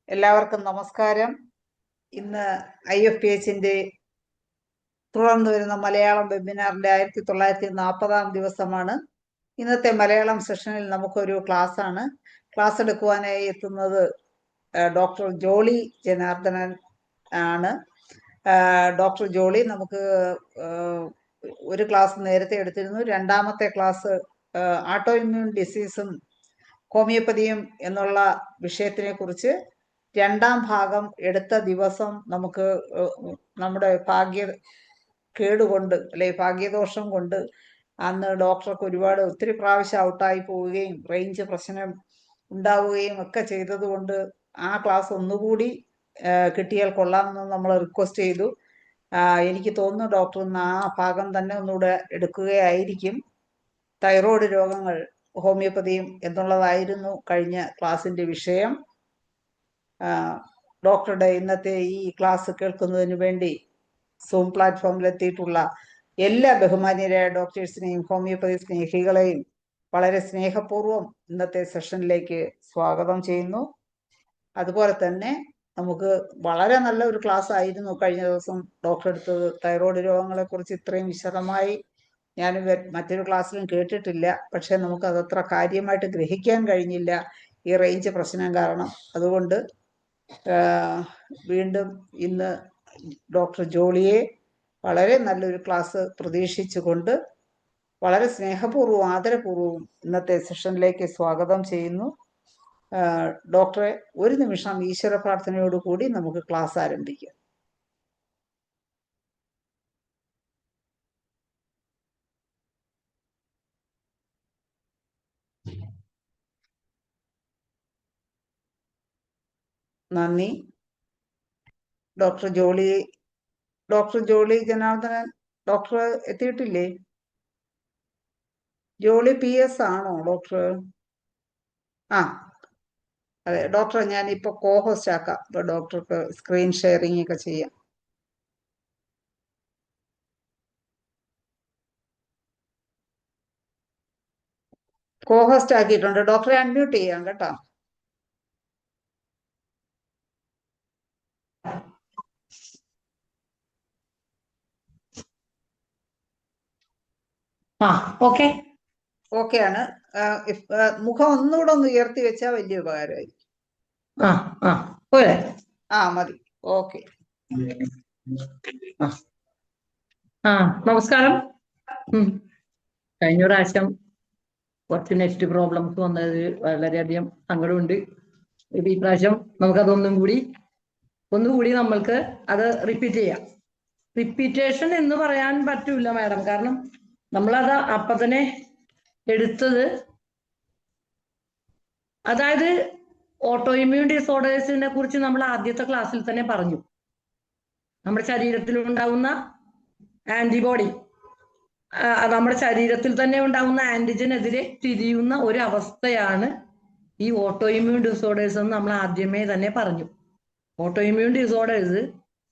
എല്ലാവർക്കും നമസ്കാരം. ഇന്ന് IFPHന്റെ തുടർന്ന് വരുന്ന മലയാളം വെബിനാറിന്റെ 1940-ാം ദിവസമാണ്. ഇന്നത്തെ മലയാളം സെഷനിൽ നമുക്കൊരു ക്ലാസ് എടുക്കുവാനായി എത്തുന്നത് ഡോക്ടർ ജോളി ജനാർദ്ദനൻ ആണ്. ഡോക്ടർ ജോളി നമുക്ക് ഒരു ക്ലാസ് നേരത്തെ എടുത്തിരുന്നു. രണ്ടാമത്തെ ക്ലാസ് ഓട്ടോ ഇമ്മ്യൂൺ ഡിസീസും ഹോമിയോപ്പതിയും എന്നുള്ള വിഷയത്തിനെ കുറിച്ച് രണ്ടാം ഭാഗം എടുത്ത ദിവസം നമുക്ക് നമ്മുടെ ഭാഗ്യക്കേടുകൊണ്ട് അല്ലെ ഭാഗ്യദോഷം കൊണ്ട് അന്ന് ഡോക്ടർക്ക് ഒത്തിരി പ്രാവശ്യം ഔട്ടായി പോവുകയും റേഞ്ച് പ്രശ്നം ഉണ്ടാവുകയും ഒക്കെ ചെയ്തതുകൊണ്ട് ആ ക്ലാസ് ഒന്നുകൂടി കിട്ടിയാൽ കൊള്ളാമെന്ന് നമ്മൾ റിക്വസ്റ്റ് ചെയ്തു. എനിക്ക് തോന്നുന്നു ഡോക്ടർ ഇന്ന് ആ ഭാഗം തന്നെ ഒന്നുകൂടെ എടുക്കുകയായിരിക്കും. തൈറോയ്ഡ് രോഗങ്ങൾ ഹോമിയോപ്പതിയും എന്നുള്ളതായിരുന്നു കഴിഞ്ഞ ക്ലാസിന്റെ വിഷയം. ഡോക്ടറുടെ ഇന്നത്തെ ഈ ക്ലാസ് കേൾക്കുന്നതിന് വേണ്ടി സൂം പ്ലാറ്റ്ഫോമിലെത്തിയിട്ടുള്ള എല്ലാ ബഹുമാന്യരായ ഡോക്ടേഴ്സിനെയും ഹോമിയോപ്പതി സ്നേഹികളെയും വളരെ സ്നേഹപൂർവ്വം ഇന്നത്തെ സെഷനിലേക്ക് സ്വാഗതം ചെയ്യുന്നു. അതുപോലെ തന്നെ നമുക്ക് വളരെ നല്ല ഒരു ക്ലാസ് ആയിരുന്നു കഴിഞ്ഞ ദിവസം ഡോക്ടർ എടുത്തത്. തൈറോയ്ഡ് രോഗങ്ങളെ കുറിച്ച് ഇത്രയും വിശദമായി ഞാൻ മറ്റൊരു ക്ലാസ്സിലും കേട്ടിട്ടില്ല. പക്ഷെ നമുക്ക് അതത്ര കാര്യമായിട്ട് ഗ്രഹിക്കാൻ കഴിഞ്ഞില്ല ഈ റേഞ്ച് പ്രശ്നം കാരണം. അതുകൊണ്ട് വീണ്ടും ഇന്ന് ഡോക്ടർ ജോളിയെ വളരെ നല്ലൊരു ക്ലാസ് പ്രതീക്ഷിച്ചുകൊണ്ട് വളരെ സ്നേഹപൂർവ്വവും ആദരപൂർവ്വവും ഇന്നത്തെ സെഷനിലേക്ക് സ്വാഗതം ചെയ്യുന്നു. ഡോക്ടറെ ഒരു നിമിഷം ഈശ്വര പ്രാർത്ഥനയോടുകൂടി നമുക്ക് ക്ലാസ് ആരംഭിക്കാം. നന്ദി. ഡോക്ടർ ജോളി ജനാർദ്ദനൻ ഡോക്ടർ എത്തിയിട്ടില്ലേ? ജോളി PS ആണോ ഡോക്ടർ? അതെ ഡോക്ടർ, ഞാനിപ്പോൾ കോഹോസ്റ്റ് ആക്കാം. ഇപ്പൊ ഡോക്ടർക്ക് സ്ക്രീൻ ഷെയറിംഗ് ഒക്കെ ചെയ്യാം. കോഹോസ്റ്റ് ആക്കിയിട്ടുണ്ട്. ഡോക്ടറെ അൺമ്യൂട്ട് ചെയ്യാം കേട്ടോ. ഓക്കെ ആണ്. മുഖം ഒന്നുകൂടെ ഒന്ന് ഉയർത്തി വെച്ചാൽ വലിയ ഉപകാരമായിരിക്കും. മതി. ഓക്കെ. നമസ്കാരം. കഴിഞ്ഞ പ്രാവശ്യം കുറച്ച് നെറ്റ് പ്രോബ്ലംസ് വന്നത് വളരെയധികം സങ്കടമുണ്ട്. ഈ പ്രാവശ്യം നമുക്കതൊന്നുകൂടി നമ്മൾക്ക് അത് റിപ്പീറ്റ് ചെയ്യാം. റിപ്പീറ്റേഷൻ എന്ന് പറയാൻ പറ്റൂല മാഡം, കാരണം നമ്മളത് അപ്പൊ തന്നെ എടുത്തത്. അതായത് ഓട്ടോ ഇമ്മ്യൂൺ ഡിസോർഡേഴ്സിനെ കുറിച്ച് നമ്മൾ ആദ്യത്തെ ക്ലാസ്സിൽ തന്നെ പറഞ്ഞു. നമ്മുടെ ശരീരത്തിൽ ഉണ്ടാകുന്ന ആന്റിബോഡി നമ്മുടെ ശരീരത്തിൽ തന്നെ ഉണ്ടാകുന്ന ആന്റിജനെതിരെ തിരിയുന്ന ഒരു അവസ്ഥയാണ് ഈ ഓട്ടോ ഇമ്മ്യൂൺ ഡിസോർഡേഴ്സ് എന്ന് നമ്മൾ ആദ്യമേ തന്നെ പറഞ്ഞു. ഓട്ടോ ഇമ്മ്യൂൺ ഡിസോർഡേഴ്സ്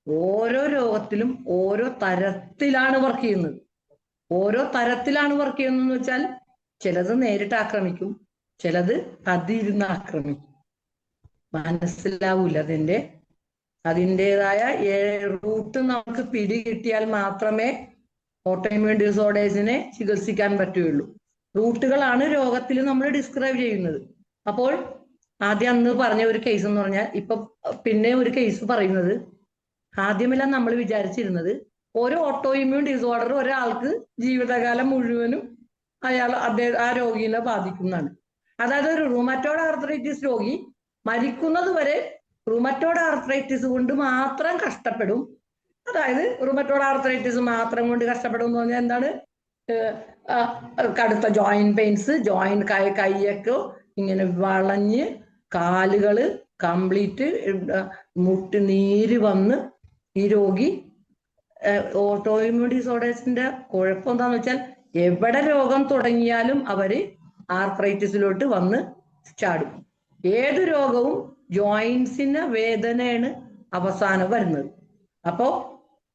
ഓരോ രോഗത്തിലും ഓരോ തരത്തിലാണ് വർക്ക് ചെയ്യുന്നത്. എന്ന് വെച്ചാൽ ചിലത് നേരിട്ട് ആക്രമിക്കും, ചിലത് അതിരുന്ന് ആക്രമിക്കും. മനസ്സിലാവൂല. അതിൻ്റെതായ റൂട്ട് നമുക്ക് പിടികിട്ടിയാൽ മാത്രമേ ഓട്ടോ ഇമ്മ്യൂൺ ഡിസോർഡേഴ്സിനെ ചികിത്സിക്കാൻ പറ്റുകയുള്ളൂ. റൂട്ടുകളാണ് രോഗത്തിൽ നമ്മൾ ഡിസ്ക്രൈബ് ചെയ്യുന്നത്. അപ്പോൾ ആദ്യം അന്ന് പറഞ്ഞ ഒരു കേസ് എന്ന് പറഞ്ഞാൽ ഇപ്പൊ പിന്നെ ഒരു കേസ് പറയുന്നത്, ആദ്യമെല്ലാം നമ്മൾ വിചാരിച്ചിരുന്നത് ഒരു ഓട്ടോ ഇമ്മ്യൂൺ ഡിസോർഡർ ഒരാൾക്ക് ജീവിതകാലം മുഴുവനും ആ രോഗിയെ ബാധിക്കുന്നതാണ്. അതായത് ഒരു റുമറ്റോയ്ഡ് ആർത്രൈറ്റിസ് രോഗി മരിക്കുന്നത് വരെ റുമറ്റോയ്ഡ് ആർത്രൈറ്റിസ് കൊണ്ട് മാത്രം കഷ്ടപ്പെടും. അതായത് റുമറ്റോയ്ഡ് ആർത്രൈറ്റിസ് മാത്രം കൊണ്ട് കഷ്ടപ്പെടും എന്ന് പറഞ്ഞാൽ എന്താണ്? കടുത്ത ജോയിന്റ് പെയിൻസ്, കൈയൊക്കെ ഇങ്ങനെ വളഞ്ഞ്, കാലുകള് കംപ്ലീറ്റ് മുട്ട് നീര് വന്ന് ഈ രോഗി ഓട്ടോ ഇമ്മ്യൂൺ ഡിസോർഡേഴ്സിന്റെ കുഴപ്പം എന്താന്ന് വെച്ചാൽ എവിടെ രോഗം തുടങ്ങിയാലും അവര് ആർത്രൈറ്റിസിലോട്ട് വന്ന് ചാടും. ഏത് രോഗവും ജോയിന്റ്സിന് വേദനയാണ് അവസാനം വരുന്നത്. അപ്പോ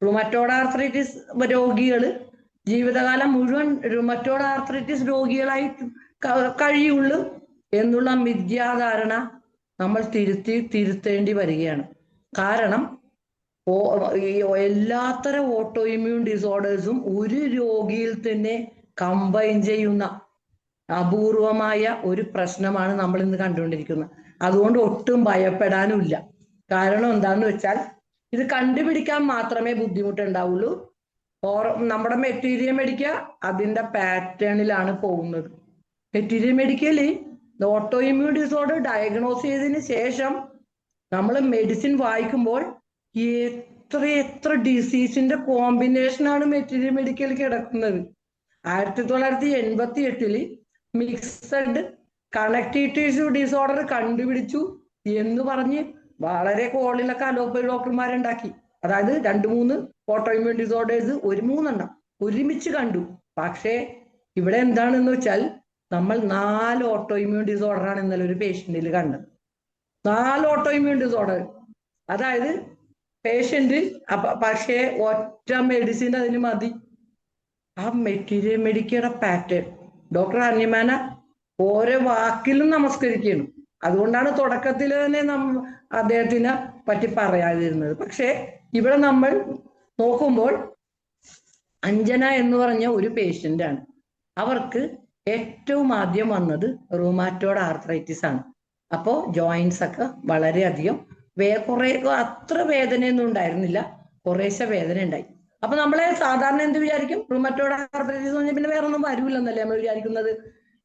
റുമറ്റോയ്ഡ് ആർത്രൈറ്റിസ് രോഗികള് ജീവിതകാലം മുഴുവൻ റുമറ്റോയ്ഡ് ആർത്രൈറ്റിസ് രോഗികളായി കഴിയുള്ളൂ എന്നുള്ള മിഥ്യാധാരണ നമ്മൾ തിരുത്തേണ്ടി വരികയാണ്. കാരണം ഈ എല്ലാത്തരം ഓട്ടോ ഇമ്മ്യൂൺ ഡിസോർഡേഴ്സും ഒരു രോഗിയിൽ തന്നെ കമ്പൈൻ ചെയ്യുന്ന അപൂർവമായ ഒരു പ്രശ്നമാണ് നമ്മൾ ഇന്ന് കണ്ടുകൊണ്ടിരിക്കുന്നത്. അതുകൊണ്ട് ഒട്ടും ഭയപ്പെടാനുമില്ല. കാരണം എന്താന്ന് വെച്ചാൽ ഇത് കണ്ടുപിടിക്കാൻ മാത്രമേ ബുദ്ധിമുട്ടുണ്ടാവുള്ളൂ. നമ്മുടെ മെറ്റീരിയൽ മെഡിക്ക അതിന്റെ പാറ്റേണിലാണ് പോകുന്നത്. Material medical auto immune disorder diagnose ചെയ്തതിന് ശേഷം നമ്മൾ മെഡിസിൻ വായിക്കുമ്പോൾ എത്ര ഡിസീസിന്റെ കോമ്പിനേഷനാണ് മെറ്റീരിയൽ മെഡിക്കൽ കിടക്കുന്നത്. 1988 മിക്സഡ് കണക്റ്റീവ് ടിഷ്യൂ ഡിസോർഡർ കണ്ടുപിടിച്ചു എന്ന് പറഞ്ഞ് വളരെ കോളിലൊക്കെ അലോപ്പതി ഡോക്ടർമാരുണ്ടാക്കി. അതായത് 2-3 ഓട്ടോ ഇമ്മ്യൂൺ ഡിസോർഡേഴ്സ് 3 ഒരുമിച്ച് കണ്ടു. പക്ഷേ ഇവിടെ എന്താണെന്ന് വെച്ചാൽ നമ്മൾ 4 ഓട്ടോ ഇമ്മ്യൂൺ ഡിസോർഡറാണ് ഇന്നലെ ഒരു പേഷ്യന്റിൽ കണ്ടത്. 4 ഓട്ടോ ഇമ്മ്യൂൺ ഡിസോർഡർ. അതായത് പേഷ്യന്റ് പക്ഷേ ഒറ്റ മെഡിസിൻ അതിന് മതി. ആ മെറ്റീരിയൽ മെഡിക്കയുടെ പാറ്റേൺ ഡോക്ടർ അന്യമാന ഓരോ വാക്കിലും നമസ്കരിക്കണം. അതുകൊണ്ടാണ് തുടക്കത്തിൽ തന്നെ അദ്ദേഹത്തിനെ പറ്റി പറയാതിരുന്നത്. പക്ഷെ ഇവിടെ നമ്മൾ നോക്കുമ്പോൾ അഞ്ജന എന്ന് പറഞ്ഞ ഒരു പേഷ്യന്റ് ആണ്. അവർക്ക് ഏറ്റവും ആദ്യം വന്നത് റൂമാറ്റോയ്ഡ് ആർത്രൈറ്റിസ് ആണ്. അപ്പോൾ ജോയിന്റ്സ് ഒക്കെ വളരെയധികം കുറെ അത്ര വേദനയൊന്നും ഉണ്ടായിരുന്നില്ല, കുറേശ്ശെ വേദന ഉണ്ടായി. അപ്പൊ നമ്മളെ സാധാരണ എന്ത് വിചാരിക്കും, റൂമറ്റോയ്ഡ് ആർത്രൈറ്റിസ് പറഞ്ഞാൽ പിന്നെ വേറെ ഒന്നും വരൂലെന്നല്ലേ നമ്മൾ വിചാരിക്കുന്നത്.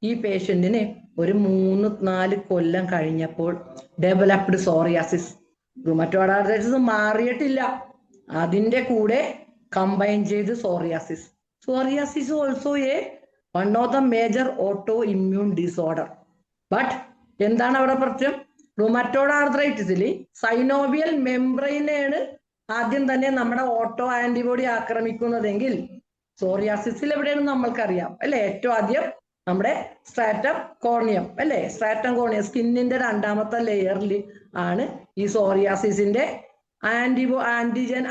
ഈ പേഷ്യന്റിന് ഒരു 3-4 കൊല്ലം കഴിഞ്ഞപ്പോൾ ഡെവലപ്ഡ് സോറിയാസിസ്. റൂമറ്റോയ്ഡ് ആർത്രൈറ്റിസ് മാറിയിട്ടില്ല, അതിന്റെ കൂടെ കമ്പൈൻ ചെയ്ത് psoriasis. Psoriasis also one of the major auto immune disorder. But എന്താണ് അവിടെ പ്രശ്നം? റൂമറ്റോയ്ഡ് ആർത്രൈറ്റിസിൽ സൈനോവിയൽ മെംബ്രെയിനാണ് ആദ്യം തന്നെ നമ്മുടെ ഓട്ടോ ആന്റിബോഡി ആക്രമിക്കുന്നതെങ്കിൽ സോറിയാസിസിൽ എവിടെയാണ് നമ്മൾക്കറിയാം അല്ലെ. ഏറ്റവും ആദ്യം നമ്മുടെ സ്ട്രാറ്റം കോർണിയം അല്ലെ, സ്ട്രാറ്റം കോർണിയം സ്കിന്നിന്റെ 2ാമത്തെ ലെയറിൽ ആണ് ഈ സോറിയാസിസിന്റെ ആന്റിജൻ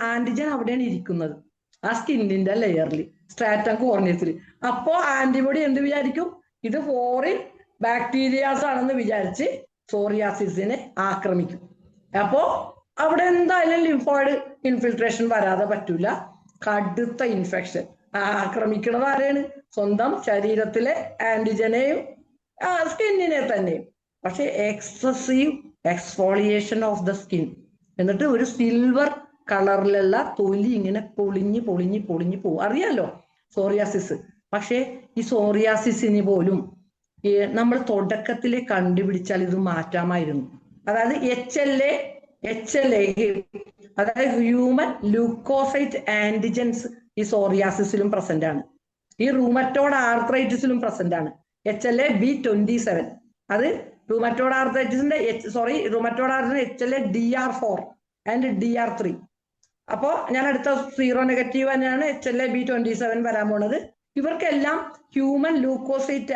അവിടെയാണ് ഇരിക്കുന്നത്, ആ സ്കിന്നിന്റെ ലെയറിൽ സ്ട്രാറ്റം കോർണിയത്തിൽ. അപ്പോ ആന്റിബോഡി എന്ത് വിചാരിക്കും, ഇത് ഫോറിൻ ബാക്ടീരിയാസ് ആണെന്ന് വിചാരിച്ച് സോറിയാസിസിനെ ആക്രമിക്കും. അപ്പോ അവിടെ എന്തായാലും ലിംഫോയിഡ് ഇൻഫിൽട്രേഷൻ വരാതെ പറ്റൂല. കടുത്ത ഇൻഫെക്ഷൻ ആക്രമിക്കുന്നത് ആരെയാണ്? സ്വന്തം ശരീരത്തിലെ ആന്റിജനെയും സ്കിന്നിനെ തന്നെയും. പക്ഷെ excessive exfoliation of the skin, എന്നിട്ട് ഒരു സിൽവർ കളറിലുള്ള തൊലി ഇങ്ങനെ പൊളിഞ്ഞ് പോകും. അറിയാലോ സോറിയാസിസ്. പക്ഷെ ഈ സോറിയാസിസിന് പോലും നമ്മൾ തുടക്കത്തിലെ കണ്ടുപിടിച്ചാൽ ഇത് മാറ്റാമായിരുന്നു. അതായത് HLA അതായത് ഹ്യൂമൻ ലൂക്കോസൈറ്റ് ആന്റിജൻസ് ഈ സോറിയാസിസിലും പ്രസന്റ് ആണ്, ഈ റൂമറ്റോയ്ഡ് ആർത്രൈറ്റിസിലും പ്രസന്റ് ആണ്. HLA-B27 അത് റൂമറ്റോയ്ഡ് ആർത്രൈറ്റിസിന്റെ rheumatoid arthritis HLA-DR4 and DR3. അപ്പോ ഞാൻ അടുത്ത സീറോ നെഗറ്റീവ് തന്നെയാണ് HLA-B27 വരാൻ പോണത്. ഇവർക്കെല്ലാം ഹ്യൂമൻ ലൂക്കോസൈറ്റ്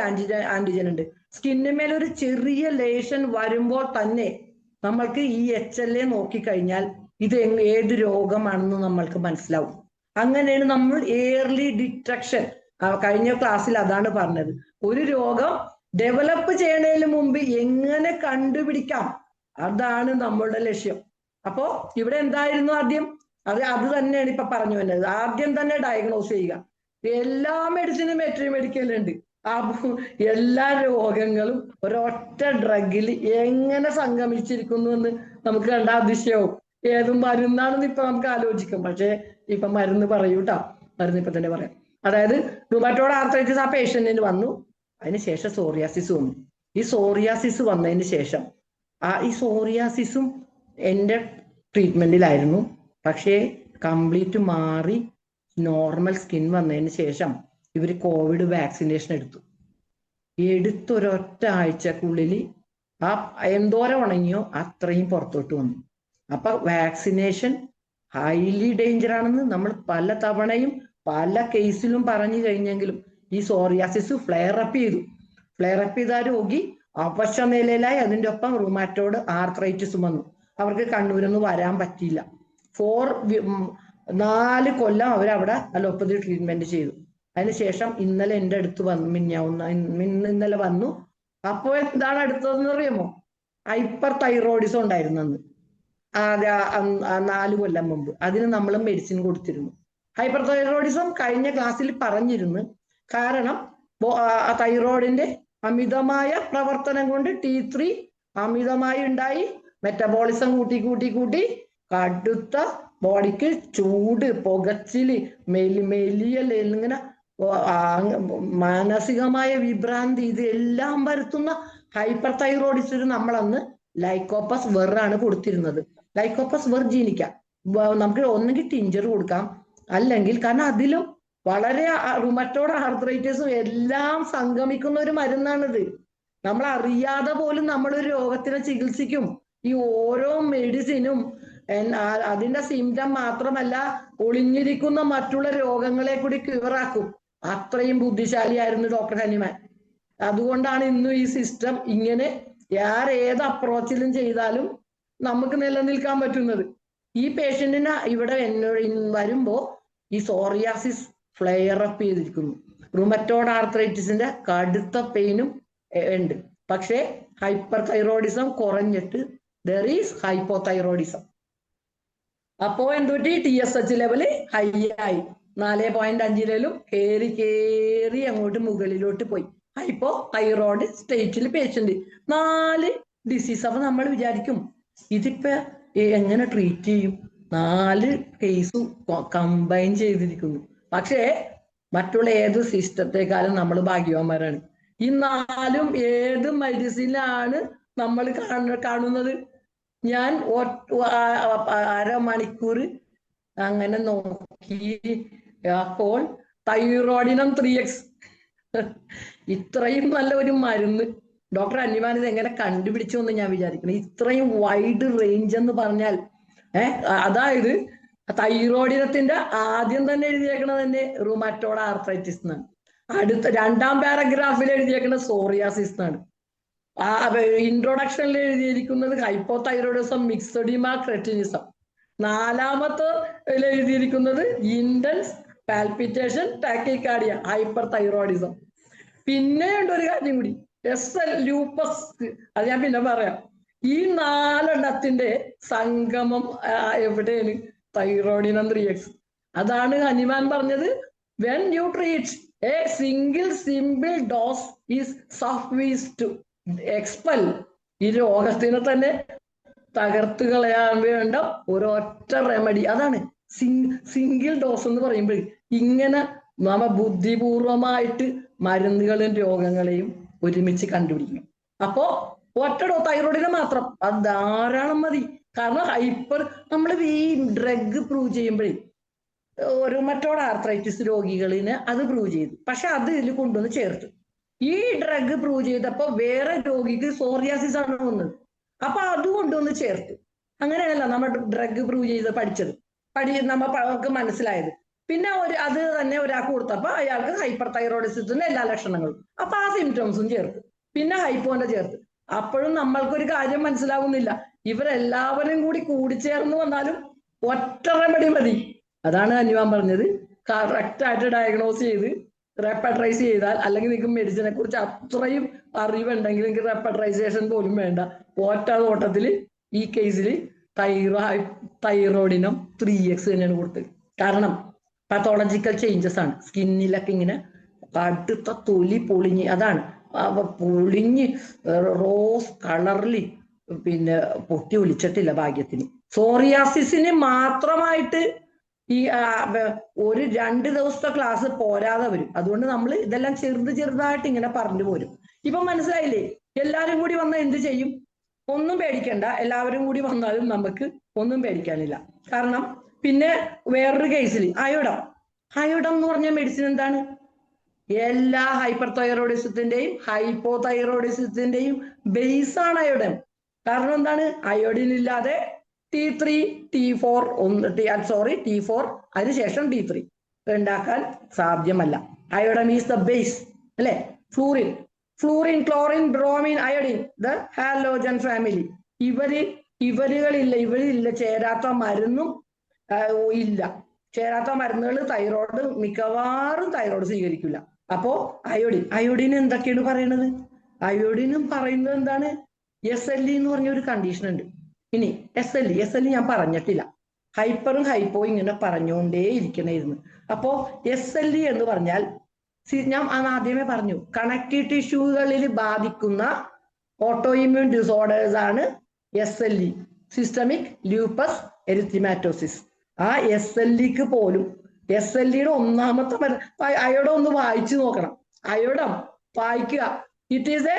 ആന്റിജൻ ഉണ്ട്. സ്കിന്നിന്മേൽ ഒരു ചെറിയ ലേഷൻ വരുമ്പോൾ തന്നെ നമ്മൾക്ക് ഈ HLA നോക്കിക്കഴിഞ്ഞാൽ ഇത് ഏത് രോഗമാണെന്ന് നമ്മൾക്ക് മനസ്സിലാവും. അങ്ങനെയാണ് നമ്മൾ ഏർലി ഡിറ്റക്ഷൻ, കഴിഞ്ഞ ക്ലാസ്സിൽ അതാണ് പറഞ്ഞത്. ഒരു രോഗം ഡെവലപ്പ് ചെയ്യണതിന് മുമ്പ് എങ്ങനെ കണ്ടുപിടിക്കാം, അതാണ് നമ്മളുടെ ലക്ഷ്യം. അപ്പോ ഇവിടെ എന്തായിരുന്നു ആദ്യം? അത് തന്നെയാണ് ഇപ്പൊ പറഞ്ഞു വന്നത്. ആദ്യം തന്നെ ഡയഗ്നോസ് ചെയ്യുക. എല്ലാ മെഡിസിനും മെഡിക്കലുണ്ട്. എല്ലാ രോഗങ്ങളും ഒരൊറ്റ ഡ്രഗിൽ എങ്ങനെ സംഗമിച്ചിരിക്കുന്നു എന്ന് നമുക്ക് കണ്ട അതിശയവും. ഏതും മരുന്നാണെന്ന് ഇപ്പൊ നമുക്ക് ആലോചിക്കും, പക്ഷെ ഇപ്പൊ മരുന്ന് പറയൂട്ടാ, മരുന്ന് ഇപ്പൊ തന്നെ പറയാം. അതായത് റൂമറ്റോയ്ഡ് ആർത്രൈറ്റിസ് ആ പേഷ്യന്റിന് വന്നു, അതിനുശേഷം സോറിയാസിസ് വന്നു. ഈ സോറിയാസിസ് വന്നതിന് ശേഷം ഈ സോറിയാസിസും എൻ്റെ ട്രീറ്റ്മെന്റിലായിരുന്നു. പക്ഷേ കംപ്ലീറ്റ് മാറി നോർമൽ സ്കിൻ വന്നതിന് ശേഷം ഇവർ കോവിഡ് വാക്സിനേഷൻ എടുത്തൊരൊറ്റ ആഴ്ചക്കുള്ളിൽ എന്തോരം ഉണങ്ങിയോ അത്രയും പുറത്തോട്ട് വന്നു. അപ്പൊ വാക്സിനേഷൻ ഹൈലി ഡേഞ്ചർ ആണെന്ന് നമ്മൾ പല തവണയും പല കേസിലും പറഞ്ഞു കഴിഞ്ഞെങ്കിലും ഈ സോറിയാസിസ് ഫ്ലെയർ അപ്പ് ചെയ്ത രോഗി അവശ നിലയിലായി. അതിൻ്റെ ഒപ്പം റൂമാറ്റോയ്ഡ് ആർത്രൈറ്റിസും വന്നു. അവർക്ക് കണ്ണൂരൊന്നും വരാൻ പറ്റിയില്ല. 4 കൊല്ലം അവരവിടെ അലോപ്പതി ട്രീറ്റ്മെന്റ് ചെയ്തു. അതിനുശേഷം ഇന്നലെ എൻ്റെ അടുത്ത് വന്നു, ഇന്നലെ വന്നു. അപ്പോൾ എന്താണ് അടുത്തതെന്ന് അറിയാമോ? ഹൈപ്പർ തൈറോയിഡിസം ഉണ്ടായിരുന്നു അന്ന്. 4 കൊല്ലം മുമ്പ് അതിന് നമ്മൾ മെഡിസിൻ കൊടുത്തിരുന്നു. ഹൈപ്പർ തൈറോയിഡിസം കഴിഞ്ഞ ക്ലാസ്സിൽ പറഞ്ഞിരുന്നു. കാരണം തൈറോയിഡിന്റെ അമിതമായ പ്രവർത്തനം കൊണ്ട് T3 അമിതമായി ഉണ്ടായി, മെറ്റബോളിസം കൂട്ടി കൂട്ടി കൂട്ടി കടുത്ത ബോഡിക്ക് ചൂട്, പുകച്ചില്, മെലിയൽ, ഇങ്ങനെ മാനസികമായ വിഭ്രാന്തി, ഇതെല്ലാം വരുത്തുന്ന ഹൈപ്പർ തൈറോയിഡിസിന് നമ്മളന്ന് ലൈക്കോപ്പസ് വെറാണ് കൊടുത്തിരുന്നത്. ലൈക്കോപ്പസ് വെർ ജീനിക്ക നമുക്ക് ഒന്നെങ്കിൽ ടിഞ്ചർ കൊടുക്കാം, അല്ലെങ്കിൽ കാരണം അതിലും വളരെ റുമറ്റോഡ് ആർത്രൈറ്റിസും എല്ലാം സംഗമിക്കുന്ന ഒരു മരുന്നാണിത്. നമ്മൾ അറിയാതെ പോലും നമ്മളൊരു രോഗത്തിനെ ചികിത്സിക്കും. ഈ ഓരോ മെഡിസിനും അതിന്റെ സിംറ്റം മാത്രമല്ല, ഒളിഞ്ഞിരിക്കുന്ന മറ്റുള്ള രോഗങ്ങളെ കൂടി ക്യൂറാക്കും. അത്രയും ബുദ്ധിശാലിയായിരുന്നു ഡോക്ടർ ഹനിമാൻ. അതുകൊണ്ടാണ് ഇന്നും ഈ സിസ്റ്റം ഇങ്ങനെ ഏത് അപ്രോച്ചിലും ചെയ്താലും നമുക്ക് നിലനിൽക്കാൻ പറ്റുന്നത്. ഈ പേഷ്യന്റിന് ഇവിടെ വരുമ്പോ ഈ സോറിയാസിസ് ഫ്ലെയർ അപ്പ് ചെയ്തിരിക്കുന്നു. റുമറ്റോഡ് ആർത്രൈറ്റിസിന്റെ കടുത്ത പെയിനും ഉണ്ട്. പക്ഷേ ഹൈപ്പർ തൈറോയിഡിസം കുറഞ്ഞിട്ട് ദർ ഈസ് ഹൈപ്പോതൈറോയിഡിസം. അപ്പോ എന്തുപറ്റി? TSH ലെവല് ഹൈ ആയി, 4.5 കേറി അങ്ങോട്ട് മുകളിലോട്ട് പോയി. ഹൈപ്പോ തൈറോയിഡ് സ്റ്റേറ്റിൽ പേഷ്യന്റ് 4 ഡിസീസ്. അപ്പൊ നമ്മൾ വിചാരിക്കും ഇതിപ്പോ എങ്ങനെ ട്രീറ്റ് ചെയ്യും? 4 കേസും കമ്പൈൻ ചെയ്തിരിക്കുന്നു. പക്ഷേ മറ്റുള്ള ഏത് സിസ്റ്റത്തെക്കാളും നമ്മൾ ഭാഗ്യവാന്മാരാണ്. ഈ 4ഉം ഏത് മെഡിസിനാണ് നമ്മൾ കാണുന്നത്? ഞാൻ അരമണിക്കൂർ അങ്ങനെ നോക്കി, അപ്പോൾ തൈറോയിഡിനം 3x ഇത്രയും നല്ല ഒരു മരുന്ന് ഡോക്ടർ ഹനിമാൻ ഇത് എങ്ങനെ കണ്ടുപിടിച്ചു എന്ന് ഞാൻ വിചാരിക്കണം. ഇത്രയും വൈഡ് റേഞ്ച് എന്ന് പറഞ്ഞാൽ അതായത് തൈറോയിഡിനത്തിന്റെ ആദ്യം തന്നെ എഴുതിയേക്കണത് തന്നെ റുമറ്റോഡ് ആർത്രൈറ്റിസ് എന്നാണ്. അടുത്ത 2ാം പാരഗ്രാഫിൽ എഴുതിയേക്കുന്നത് സോറിയാസിസ് എന്നാണ്. ഇൻട്രൊഡക്ഷനിൽ എഴുതിയിരിക്കുന്നത് ഹൈപ്പോതൈറോയിഡിസം, മിക്സഡിമ, ക്രെറ്റിനിസം. 4ാമത്തെ എഴുതിയിരിക്കുന്നത് intense palpitation, tachycardia, hyperthyroidism. പിന്നെ ഉണ്ട് ഒരു കാര്യം കൂടി, SL ലൂപ്പസ്. അത് ഞാൻ പിന്നെ പറയാം. ഈ 4 സംഗമം എവിടെയാണ്? തൈറോയിഡിനം 3x. അതാണ് ഹനിമാൻ പറഞ്ഞത്, when you treat a simple dose is sufficient to expel. ഈ രോഗത്തിനെ തന്നെ തകർത്ത് കളയാൻ വേണ്ട ഒരൊറ്റ റെമഡി. അതാണ് സിംഗിൾ ഡോസ് എന്ന് പറയുമ്പോൾ ഇങ്ങനെ നമ്മ ബുദ്ധിപൂർവമായിട്ട് മരുന്നുകളും രോഗങ്ങളെയും ഒരുമിച്ച് കണ്ടുപിടിക്കണം. അപ്പോ ഒറ്റ തൈറോയിഡിനെ മാത്രം അത് ധാരാളം മതി. കാരണം നമ്മൾ ഈ ഡ്രഗ് പ്രൂവ് ചെയ്യുമ്പോഴേ റുമറ്റോഡ് ആർത്രൈറ്റിസ് രോഗികളിന് അത് പ്രൂവ് ചെയ്തു. പക്ഷെ അത് ഇതിൽ കൊണ്ടുവന്ന് ചേർത്തു. ഈ ഡ്രഗ് പ്രൂവ് ചെയ്തപ്പോ വേറെ രോഗിക്ക് സോറിയാസിസ് ആണ് വന്നത്. അപ്പൊ അത് കൊണ്ടുവന്ന് ചേർത്തു. അങ്ങനെയല്ല നമ്മൾ ഡ്രഗ് പ്രൂവ് ചെയ്ത് പഠിച്ചത്, നമുക്ക് മനസ്സിലായത്. പിന്നെ അത് തന്നെ ഒരാൾക്ക് കൊടുത്തപ്പോ അയാൾക്ക് ഹൈപ്പർ തൈറോയിഡിസത്തിന്റെ എല്ലാ ലക്ഷണങ്ങളും, അപ്പൊ ആ സിംറ്റംസും ചേർത്ത്, പിന്നെ ഹൈപ്പോന്റെ ചേർത്ത്. അപ്പോഴും നമ്മൾക്കൊരു കാര്യം മനസ്സിലാവുന്നില്ല, ഇവരെല്ലാവരും കൂടിച്ചേർന്ന് വന്നാലും ഒറ്റ റെമഡി മതി. അതാണ് ഹനിമാൻ പറഞ്ഞത്, കറക്റ്റ് ആയിട്ട് ഡയഗ്നോസ് ചെയ്ത് റെപ്പട്രൈസ് ചെയ്താൽ, അല്ലെങ്കിൽ നിങ്ങൾക്ക് മെഡിസിനെ കുറിച്ച് അത്രയും അറിവുണ്ടെങ്കിൽ നിങ്ങൾക്ക് റെപ്പട്രൈസേഷൻ പോലും വേണ്ട. ഒറ്റ ഓട്ടത്തിൽ ഈ കേസിൽ തൈറോയിഡിനം 3x തന്നെയാണ് കൊടുത്തത്. കാരണം പാത്തോളജിക്കൽ ചേഞ്ചസ് ആണ്. സ്കിന്നിലൊക്കെ ഇങ്ങനെ കടുത്ത തൊലി പൊളിഞ്ഞ്, അതാണ് പൊളിഞ്ഞ് റോസ് കളറിൽ പിന്നെ പൊട്ടി ഒലിച്ചിട്ടില്ല ഭാഗ്യത്തിന്. സോറിയാസിസിന് മാത്രമായിട്ട് ഈ ഒരു 2 ദിവസത്തെ ക്ലാസ് പോരാതെ വരും. അതുകൊണ്ട് നമ്മൾ ഇതെല്ലാം ചെറുതായിട്ട് ഇങ്ങനെ പറഞ്ഞു പോരും. ഇപ്പൊ മനസ്സിലായില്ലേ? എല്ലാവരും കൂടി വന്നാൽ എന്ത് ചെയ്യും? ഒന്നും പേടിക്കണ്ട. എല്ലാവരും കൂടി വന്നാലും നമുക്ക് ഒന്നും പേടിക്കാനില്ല. കാരണം പിന്നെ വേറൊരു കേസിൽ അയോഡം എന്ന് പറഞ്ഞ മെഡിസിൻ എന്താണ്? എല്ലാ ഹൈപ്പർ തൈറോയിഡിസത്തിന്റെയും ഹൈപ്പോ തൈറോയിഡിസത്തിന്റെയും ബേസ് ആണ് അയോഡൻ. കാരണം എന്താണ്? അയോഡിൻ ഇല്ലാതെ T3 T4 T4 അതിനുശേഷം T3 ഉണ്ടാക്കാൻ സാധ്യമല്ല. അയോഡൻ ഈസ് ദ ബേസ് അല്ലെ? Fluorine, chlorine, bromine, iodine, the halogen family. ഇവരില്ല ചേരാത്ത മരുന്നും ഇല്ല. ചേരാത്ത മരുന്നുകൾ തൈറോയ്ഡ് മിക്കവാറും തൈറോയ്ഡ് സ്വീകരിക്കില്ല. അപ്പോ അയോഡിൻ എന്തൊക്കെയാണ് പറയണത്? അയോഡിനും പറയുന്നത് എന്താണ്? SLE എന്ന് പറഞ്ഞ ഒരു കണ്ടീഷൻ ഉണ്ട്. ഇനി SLE ഞാൻ പറഞ്ഞിട്ടില്ല. ഹൈപ്പറും ഹൈപ്പോയും ഇങ്ങനെ പറഞ്ഞുകൊണ്ടേ ഇരിക്കണമായിരുന്നു. അപ്പോ SLE എന്ന് പറഞ്ഞാൽ ഞാൻ ആദ്യമേ പറഞ്ഞു, കണക്റ്റീവ് ടിഷ്യൂകളിൽ ബാധിക്കുന്ന ഓട്ടോ ഇമ്മ്യൂൺ ഡിസോർഡേഴ്സ് ആണ് SLE, സിസ്റ്റമിക് ലൂപ്പസ് എരിത്തിമാറ്റോസിസ്. ആ SLEക്ക് പോലും SLEയുടെ ഒന്നാമത്തെ അയോഡം ഒന്ന് വായിച്ചു നോക്കണം. അയോഡം വായിക്കുക. It is A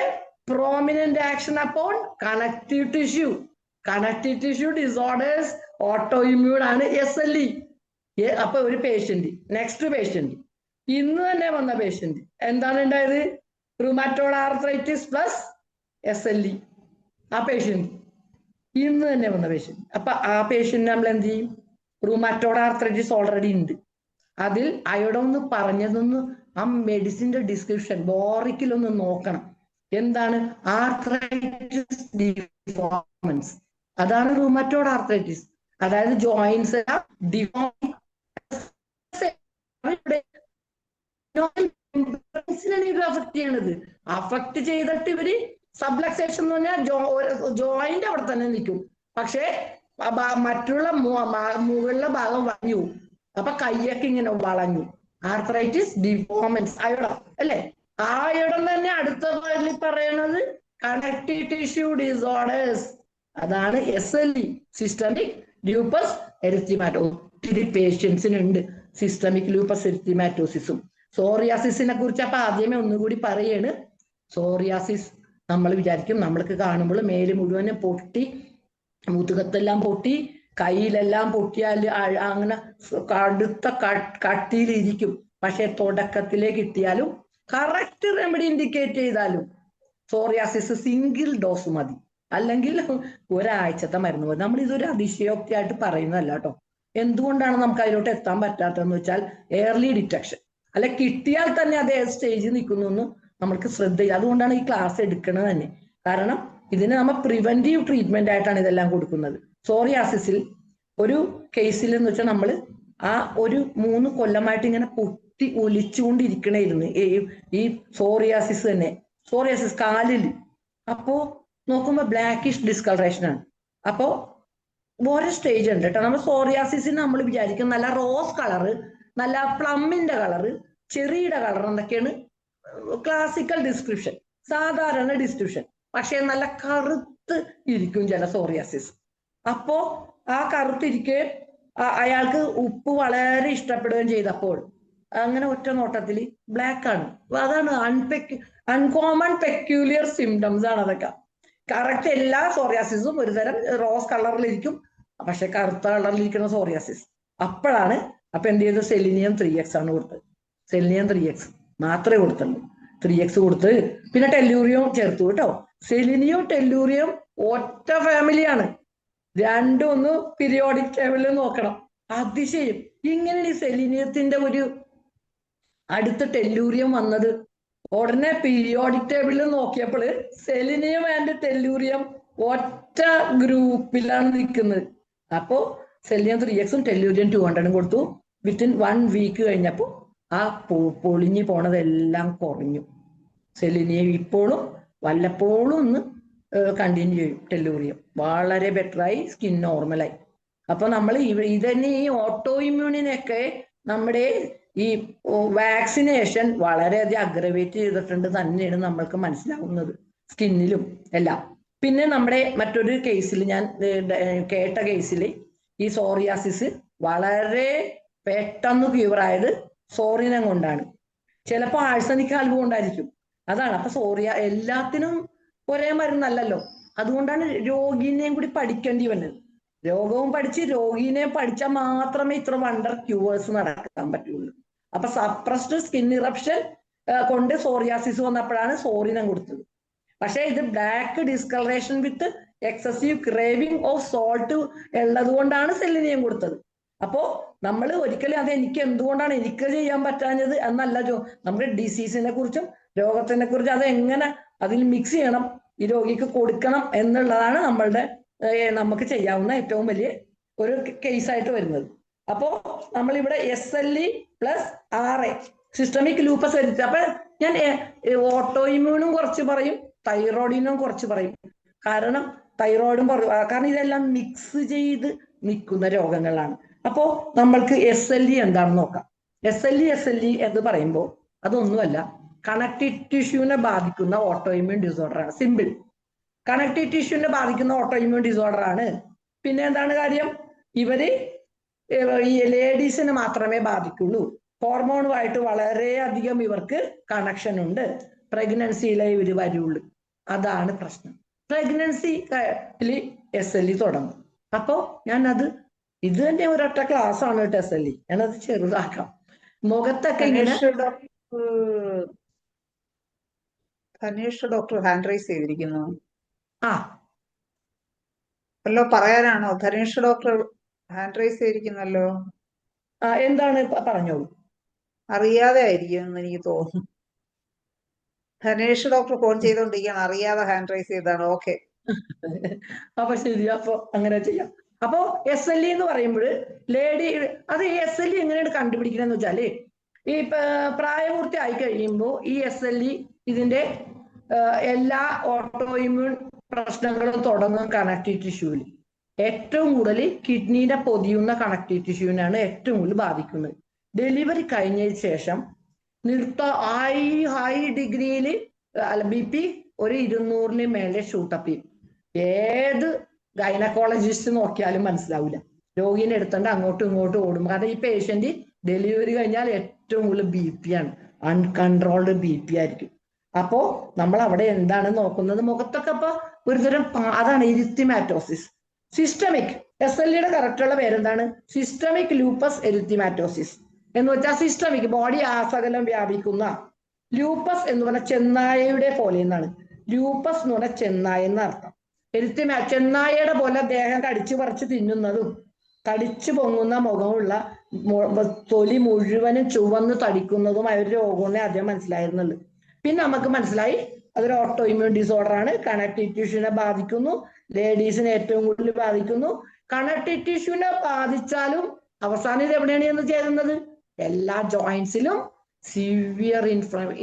prominent action upon connective tissue. Connective tissue disorders auto immune ആണ് SLE. അപ്പൊ ഒരു പേഷ്യന്റ്, നെക്സ്റ്റ് പേഷ്യന്റ്, ഇന്ന് തന്നെ വന്ന പേഷ്യന്റ് എന്താണ് ഉണ്ടായത്? Rheumatoid arthritis plus SLE. ആ പേഷ്യന്റ് ഇന്ന് തന്നെ വന്ന പേഷ്യന്റ്. അപ്പൊ ആ പേഷ്യന്റ് നമ്മൾ എന്ത് ചെയ്യും? റുമാറ്റോയ്ഡ് ആർത്രൈറ്റിസ് ഓൾറെഡി ഉണ്ട്. അതിൽ അയോഡൊന്ന് പറഞ്ഞതൊന്ന് ആ മെഡിസിന്റെ ഡിസ്ക്രിപ്ഷൻ ബോറിക്കിലൊന്ന് നോക്കണം. എന്താണ്? ആർത്രൈറ്റിസ് ഡിഫോർമൻസ്. അതാണ് റുമാറ്റോയ്ഡ് ആർത്രൈറ്റിസ്. അതായത് ജോയിന്റ്സ് അഫക്ട് ചെയ്യണത്. അഫക്ട് ചെയ്തിട്ട് ഇവര് സബ്ലക്സേഷൻ എന്ന് പറഞ്ഞാൽ ജോയിന്റ് അവിടെ തന്നെ നിൽക്കും. പക്ഷെ മറ്റുള്ള മുകളിലെ ഭാഗം വളഞ്ഞു. അപ്പൊ കയ്യൊക്കെ ഇങ്ങനെ വളഞ്ഞു. ആർത്രൈറ്റിസ് ഡിഫോർമൻസ് അയോഡം അല്ലെ? ആ അയോഡം തന്നെ അടുത്ത പറയണത് കണക്റ്റീവ് ടിഷ്യൂ ഡിസോർഡേഴ്സ്. അതാണ് SLE, സിസ്റ്റമിക് ലൂപ്പസ് എരിത്തിമാറ്റോസിസ്. ഒത്തിരി പേഷ്യൻസിനുണ്ട് സിസ്റ്റമിക് ലൂപ്പസ് എരിത്തിമാറ്റോസിസും. സോറിയാസിസിനെ കുറിച്ച് അപ്പൊ ആദ്യമേ ഒന്നുകൂടി പറയാണ്. സോറിയാസിസ് നമ്മൾ വിചാരിക്കും നമ്മൾക്ക് കാണുമ്പോൾ മേല് മുഴുവനും പൊട്ടി, മുതുകത്തെല്ലാം പൊട്ടി, കയ്യിലെല്ലാം പൊട്ടിയാൽ അങ്ങനെ കടുത്ത കട്ടിയിലിരിക്കും. പക്ഷെ തുടക്കത്തിലേ കിട്ടിയാലും കറക്റ്റ് റെമഡി ഇൻഡിക്കേറ്റ് ചെയ്താലും സോറിയാസിസ് സിംഗിൾ ഡോസ് മതി, അല്ലെങ്കിൽ ഒരാഴ്ചത്തെ മരുന്ന് മതി. നമ്മൾ ഇതൊരു അതിശയോക്തിയായിട്ട് പറയുന്നതല്ല കേട്ടോ. എന്തുകൊണ്ടാണ് നമുക്ക് അതിലോട്ട് എത്താൻ പറ്റാത്തതെന്ന് വെച്ചാൽ ഏർലി ഡിറ്റക്ഷൻ. അല്ലെ കിട്ടിയാൽ തന്നെ അത് ഏത് സ്റ്റേജിൽ നിൽക്കുന്നു എന്ന് നമ്മൾക്ക് ശ്രദ്ധയില്ല. അതുകൊണ്ടാണ് ഈ ക്ലാസ് എടുക്കുന്നത് തന്നെ. കാരണം ഇതിന് നമ്മൾ പ്രിവെന്റീവ് ട്രീറ്റ്മെന്റ് ആയിട്ടാണ് ഇതെല്ലാം കൊടുക്കുന്നത്. സോറിയാസിസിൽ ഒരു കേസിൽ എന്ന് വെച്ചാൽ നമ്മൾ ആ ഒരു 3 കൊല്ലമായിട്ട് ഇങ്ങനെ പൊട്ടി ഒലിച്ചുകൊണ്ടിരിക്കണായിരുന്നു ഈ സോറിയാസിസ് തന്നെ. സോറിയാസിസ് കാലിൽ അപ്പോ നോക്കുമ്പോ ബ്ലാക്കിഷ് ഡിസ്കളറേഷൻ ആണ്. അപ്പോ ഓരോ സ്റ്റേജ് ഉണ്ട് കേട്ടോ. നമ്മൾ സോറിയാസിസിന് നമ്മൾ വിചാരിക്കും നല്ല റോസ് കളറ്, നല്ല പ്ലമ്മിന്റെ കളറ്, ചെറിയുടെ കളർ എന്നൊക്കെയാണ് ക്ലാസിക്കൽ ഡിസ്ക്രിപ്ഷൻ, സാധാരണ ഡിസ്ക്രിപ്ഷൻ. പക്ഷെ നല്ല കറുത്ത് ഇരിക്കും ചില സോറിയാസിസ്. അപ്പോ ആ കറുത്തിരിക്കെ അയാൾക്ക് ഉപ്പ് വളരെ ഇഷ്ടപ്പെടുകയും ചെയ്തപ്പോൾ അങ്ങനെ ഒറ്റ നോട്ടത്തിൽ ബ്ലാക്ക് ആണ്. അതാണ് അൺകോമൺ പെക്യൂലിയർ സിംറ്റംസ് ആണ് അതൊക്കെ. കറക്റ്റ് എല്ലാ സോറിയാസിസും ഒരു തരം റോസ് കളറിലിരിക്കും, പക്ഷെ കറുത്ത കളറിലിരിക്കുന്ന സോറിയാസിസ്. അപ്പോഴാണ് അപ്പൊ എന്ത് ചെയ്തു? സെലിനിയം 3x ആണ് കൊടുത്തത്. സെലിനിയം 3x മാത്രമേ കൊടുത്തുള്ളൂ. 3x കൊടുത്ത് പിന്നെ ടെല്ലൂറിയം ചേർത്തു കേട്ടോ. സെലിനിയം ടെല്ലൂറിയം ഒറ്റ ഫാമിലിയാണ്. രണ്ടും ഒന്ന് പീരിയോഡിക് ടേബിളിൽ നോക്കണം. അതിശയം. ഇങ്ങനെ ഈ സെലിനിയത്തിന്റെ ഒരു അടുത്ത് ടെല്ലൂറിയം വന്നത്. ഉടനെ പീരിയോഡിക് ടേബിളിൽ നോക്കിയപ്പോൾ സെലിനിയം ആൻഡ് ടെല്ലൂറിയം ഒറ്റ ഗ്രൂപ്പിലാണ് നിൽക്കുന്നത്. അപ്പോ സെലിനിയം 3xും ടെല്ലൂരിയം 200 കൊടുത്തു. വിത്തിൻ 1 വീക്ക് കഴിഞ്ഞപ്പോൾ ആ പൊളിഞ്ഞു പോണതെല്ലാം കുറഞ്ഞു. സെലിനിയം ഇപ്പോഴും വല്ലപ്പോഴും ഒന്ന് കണ്ടിന്യൂ ചെയ്യും. ടെല്ലൂറിയം വളരെ ബെറ്ററായി, സ്കിൻ നോർമലായി. അപ്പൊ നമ്മൾ ഇതന്നെ ഈ ഓട്ടോ ഇമ്മ്യൂണിനൊക്കെ നമ്മുടെ ഈ വാക്സിനേഷൻ വളരെയധികം അഗ്രവേറ്റ് ചെയ്തിട്ടുണ്ട് തന്നെയാണ് നമ്മൾക്ക് മനസ്സിലാവുന്നത്, സ്കിന്നിലും എല്ലാം. പിന്നെ നമ്മുടെ മറ്റൊരു കേസിൽ ഞാൻ കേട്ട കേസിൽ ഈ സോറിയാസിസ് വളരെ പെട്ടെന്ന് ക്യൂറായത് സോറിനം കൊണ്ടാണ്. ചിലപ്പോൾ ആഴ്സനിക് ആൽബം കൊണ്ടായിരിക്കും. അതാണ്. അപ്പൊ എല്ലാത്തിനും ഒരേ മരുന്നല്ലല്ലോ. അതുകൊണ്ടാണ് രോഗിനെയും കൂടി പഠിക്കേണ്ടി വന്നത്. രോഗവും പഠിച്ച് രോഗിനെയും പഠിച്ചാൽ മാത്രമേ ഇത്ര വണ്ടർ ക്യൂവേഴ്സ് നടക്കാൻ പറ്റുള്ളൂ. അപ്പൊ സപ്രസ്ഡ് സ്കിൻ ഇറപ്ഷൻ കൊണ്ട് സോറിയാസിസ് വന്നപ്പോഴാണ് സോറിനം കൊടുത്തത്. പക്ഷെ ഇത് black discolouration with excessive craving of salt ഉള്ളത് കൊണ്ടാണ് സെലിനിയം കൊടുത്തത്. അപ്പോ നമ്മൾ ഒരിക്കലും അത് എന്തുകൊണ്ടാണ് എനിക്ക് ചെയ്യാൻ പറ്റാഞ്ഞത് എന്നല്ല. നമ്മുടെ ഡിസീസിനെ കുറിച്ചും രോഗത്തിനെ കുറിച്ചും അത് എങ്ങനെ അതിൽ മിക്സ് ചെയ്യണം, ഈ രോഗിക്ക് കൊടുക്കണം എന്നുള്ളതാണ് നമുക്ക് ചെയ്യാവുന്ന ഏറ്റവും വലിയ ഒരു കേസായിട്ട് വരുന്നത്. അപ്പോ നമ്മളിവിടെ SLE plus RA systemic lupus എരിത്തി. അപ്പൊ ഞാൻ ഓട്ടോ ഇമ്മ്യൂണും കുറച്ച് പറയും, തൈറോയിഡിനും കുറച്ച് പറയും. കാരണം തൈറോയിഡും കാരണം ഇതെല്ലാം മിക്സ് ചെയ്ത് നിൽക്കുന്ന രോഗങ്ങളാണ്. അപ്പോ നമ്മൾക്ക് SLE എന്താണെന്ന് നോക്കാം. SLE എന്ന് പറയുമ്പോൾ അതൊന്നുമല്ല, കണക്റ്റീവ് ടിഷ്യൂവിനെ ബാധിക്കുന്ന ഓട്ടോ ഇമ്മ്യൂൺ ഡിസോർഡർ ആണ്. സിമ്പിൾ. കണക്റ്റീവ് ടിഷ്യൂവിനെ ബാധിക്കുന്ന ഓട്ടോ ഇമ്മ്യൂൺ ഡിസോർഡർ ആണ്. പിന്നെ എന്താണ് കാര്യം? ഇവര് ഈ ലേഡീസിന് മാത്രമേ ബാധിക്കുള്ളൂ. ഹോർമോണുമായിട്ട് വളരെയധികം ഇവർക്ക് കണക്ഷൻ ഉണ്ട്. പ്രഗ്നൻസിയിലെ ഇവർ വരുള്ളൂ. അതാണ് പ്രശ്നം. പ്രഗ്നൻസിയിൽ SLE തുടങ്ങും. അപ്പോ ഇത് തന്നെ ഒരൊറ്റ ക്ലാസ് ആണ് കേട്ടോ SLE. ഞാനത് ചെറുതാക്കാം. മുഖത്തൊക്കെ ഇങ്ങനെ ധനേഷ് ഡോക്ടർ ഹാൻഡ് റൈസ് ചെയ്തിരിക്കുന്നു. ആ വല്ലോ പറയാനാണോ? ധനേഷ് ഡോക്ടർ ഹാൻഡ് റൈസ് ചെയ്തിരിക്കുന്നല്ലോ. എന്താണ് പറഞ്ഞോളൂ. അറിയാതെ ആയിരിക്കും എന്ന് എനിക്ക് തോന്നുന്നു. ധനേഷ് ഡോക്ടർ ഫോൺ ചെയ്തോണ്ടിരിക്കുകയാണ്, അറിയാതെ ഹാൻഡ് റൈസ് ചെയ്താണ്. ഓക്കെ, അപ്പൊ ശരി, അപ്പൊ അങ്ങനെ ചെയ്യാം. അപ്പോ SLE എന്ന് പറയുമ്പോൾ അത് SLE എങ്ങനെയാണ് കണ്ടുപിടിക്കണമെന്ന് വെച്ചാല്, ഈ പ്രായപൂർത്തി ആയി കഴിയുമ്പോൾ ഈ SLE ഇതിന്റെ എല്ലാ ഓട്ടോ ഇമ്മ്യൂൺ പ്രശ്നങ്ങളും തുടങ്ങും കണക്റ്റീവ് ടിഷ്യൂവിൽ. ഏറ്റവും കൂടുതൽ കിഡ്നിയുടെ പൊതിയുന്ന കണക്റ്റീവ് ടിഷ്യൂവിനാണ് ഏറ്റവും കൂടുതൽ ബാധിക്കുന്നത്. ഡെലിവറി കഴിഞ്ഞതിന് ശേഷം ഹൈ ഡിഗ്രിയിൽ BP ഒരു 200-ന് മേലെ ഷൂട്ടപ്പ് ചെയ്യും. ഏത് ഗൈനക്കോളജിസ്റ്റ് നോക്കിയാലും മനസ്സിലാവില്ല. രോഗിനെ എടുത്തോണ്ട് അങ്ങോട്ടും ഇങ്ങോട്ടും ഓടും. കാരണം ഈ പേഷ്യന്റ് ഡെലിവറി കഴിഞ്ഞാൽ ഏറ്റവും കൂടുതൽ BP ആണ്, അൺകൺട്രോൾഡ് BP ആയിരിക്കും. അപ്പോ നമ്മൾ അവിടെ എന്താണ് നോക്കുന്നത്? മുഖത്തൊക്കെ ഇപ്പൊ ഒരുതരം അതാണ് എരിത്തിമാറ്റോസിസ്. സിസ്റ്റമിക് SLEയുടെ കറക്റ്റുള്ള പേരെന്താണ്? സിസ്റ്റമിക് ലൂപ്പസ് എരിത്തിമാറ്റോസിസ് എന്ന് വെച്ചാൽ സിസ്റ്റമിക്, ബോഡി ആസകലം വ്യാപിക്കുന്ന. ലൂപ്പസ് എന്ന് പറഞ്ഞാൽ ചെന്നായയുടെ പോലെ എന്നാണ്. ലൂപ്പസ് എന്ന് പറഞ്ഞാൽ ചെന്നായ എന്നർത്ഥം. ചെന്നായയുടെ പോലെ ദേഹം കടിച്ചു പറിച്ച് തിന്നുന്നതും തടിച്ചു പൊങ്ങുന്ന മുഖമുള്ള തൊലി മുഴുവനും ചുവന്ന് തടിക്കുന്നതുമായ ഒരു രോഗമെന്നേ ആദ്യം മനസ്സിലായിരുന്നുള്ളൂ. പിന്നെ നമുക്ക് മനസ്സിലായി അതൊരു ഓട്ടോ ഇമ്മ്യൂൺ ഡിസോർഡർ ആണ്. കണക്റ്റീവ് ടിഷ്യൂവിനെ ബാധിക്കുന്നു. ലേഡീസിനെ ഏറ്റവും കൂടുതൽ ബാധിക്കുന്നു. കണക്റ്റീവ് ടിഷ്യൂവിനെ ബാധിച്ചാലും അവസാനം ഇത് എവിടെയാണ് ചേരുന്നത്? എല്ലാ ജോയിന്റ്സിലും സിവിയർ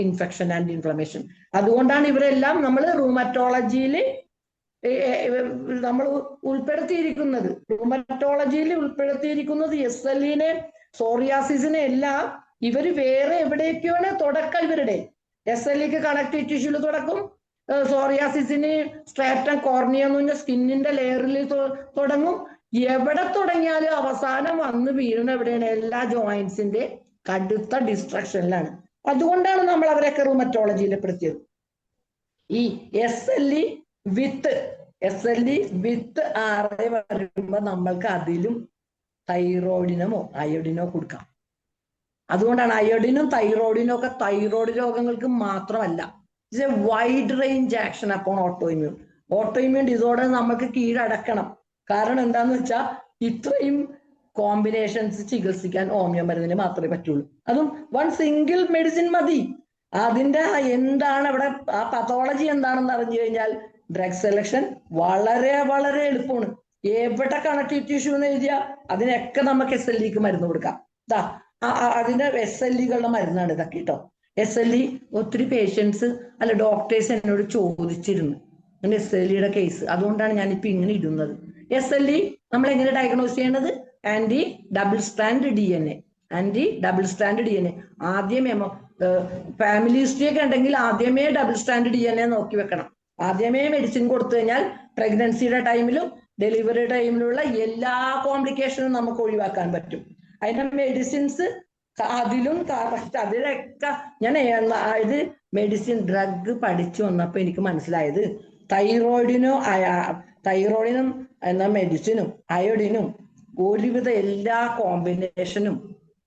ഇൻഫെക്ഷൻ ആൻഡ് ഇൻഫ്ലമേഷൻ. അതുകൊണ്ടാണ് ഇവരെല്ലാം നമ്മൾ റൂമറ്റോളജിയിൽ നമ്മൾ ഉൾപ്പെടുത്തിയിരിക്കുന്നത്. റൂമറ്റോളജിയിൽ ഉൾപ്പെടുത്തിയിരിക്കുന്നത് SLEനെ, സോറിയാസിസിനെ എല്ലാം ഇവർ വേറെ എവിടേക്കാണ് തുടക്കം. ഇവരുടെ SLEക്ക് കണക്റ്റീവ് ടിഷ്യൂല് തുടക്കും, സോറിയാസിസിന് സ്ട്രാറ്റം കോർണിയ എന്ന് പറഞ്ഞ സ്കിന്നിന്റെ ലെയറിൽ തുടങ്ങും. എവിടെ തുടങ്ങിയാലും അവസാനം വന്ന് വീഴുന്ന എവിടെയാണ്? എല്ലാ ജോയിന്റ്സിന്റെ കടുത്ത ഡിസ്ട്രക്ഷനിലാണ്. അതുകൊണ്ടാണ് നമ്മൾ അവരൊക്കെ റൂമറ്റോളജിയിൽ പെടുത്തിയത്. ഈ SLE വിത്ത് RA വരുമ്പോ നമ്മൾക്ക് അതിലും തൈറോയിഡിനോ അയോഡിനോ കൊടുക്കാം. അതുകൊണ്ടാണ് അയോഡിനും തൈറോയിഡിനും ഒക്കെ തൈറോയിഡ് രോഗങ്ങൾക്ക് മാത്രമല്ല, it's A wide range action upon auto immune disorder നമുക്ക് കീഴടക്കണം. കാരണം എന്താന്ന് വെച്ചാൽ ഇത്രയും കോമ്പിനേഷൻസ് ചികിത്സിക്കാൻ ഹോമിയോ മരുന്നിന് മാത്രമേ പറ്റുള്ളൂ. അതും വൺ സിംഗിൾ മെഡിസിൻ മതി. അതിന്റെ എന്താണ് അവിടെ ആ പത്തോളജി എന്താണെന്ന് അറിഞ്ഞു കഴിഞ്ഞാൽ ഡ്രഗ് സെലക്ഷൻ വളരെ വളരെ എളുപ്പമാണ്. എവിടെ കണക്റ്റീവ് ടിഷ്യൂ എന്ന് എഴുതിയാൽ അതിനൊക്കെ നമുക്ക് SLEക്ക് മരുന്ന് കൊടുക്കാം. അതിന്റെ SLEകളുടെ മരുന്നാണ് ഇതൊക്കെ കേട്ടോ. SLE ഒത്തിരി പേഷ്യൻസ് ഡോക്ടേഴ്സ് എന്നോട് ചോദിച്ചിരുന്നു SLEയുടെ കേസ്. അതുകൊണ്ടാണ് ഞാനിപ്പോ ഇങ്ങനെ ഇടുന്നത്. SLE നമ്മൾ എങ്ങനെ ഡയഗ്നോസ് ചെയ്യേണ്ടത്? Anti double strand DNA. ആദ്യമേ ഫാമിലി ഹിസ്റ്ററി ഒക്കെ ഉണ്ടെങ്കിൽ ആദ്യമേ ഡബിൾ സ്ട്രാൻഡ് DNA നോക്കി വെക്കണം. ആദ്യമേ മെഡിസിൻ കൊടുത്തു കഴിഞ്ഞാൽ പ്രഗ്നൻസിയുടെ ടൈമിലും ഡെലിവറി ടൈമിലുള്ള എല്ലാ കോംപ്ലിക്കേഷനും നമുക്ക് ഒഴിവാക്കാൻ പറ്റും. അതിന്റെ മെഡിസിൻസ് അതിലും അതിലൊക്കെ ഞാൻ ഇത് മെഡിസിൻ ഡ്രഗ് പഠിച്ചു വന്നപ്പോ എനിക്ക് മനസ്സിലായത് തൈറോയിഡിനും എന്ന മെഡിസിനും അയോഡിനും ഒരുവിധ എല്ലാ കോമ്പിനേഷനും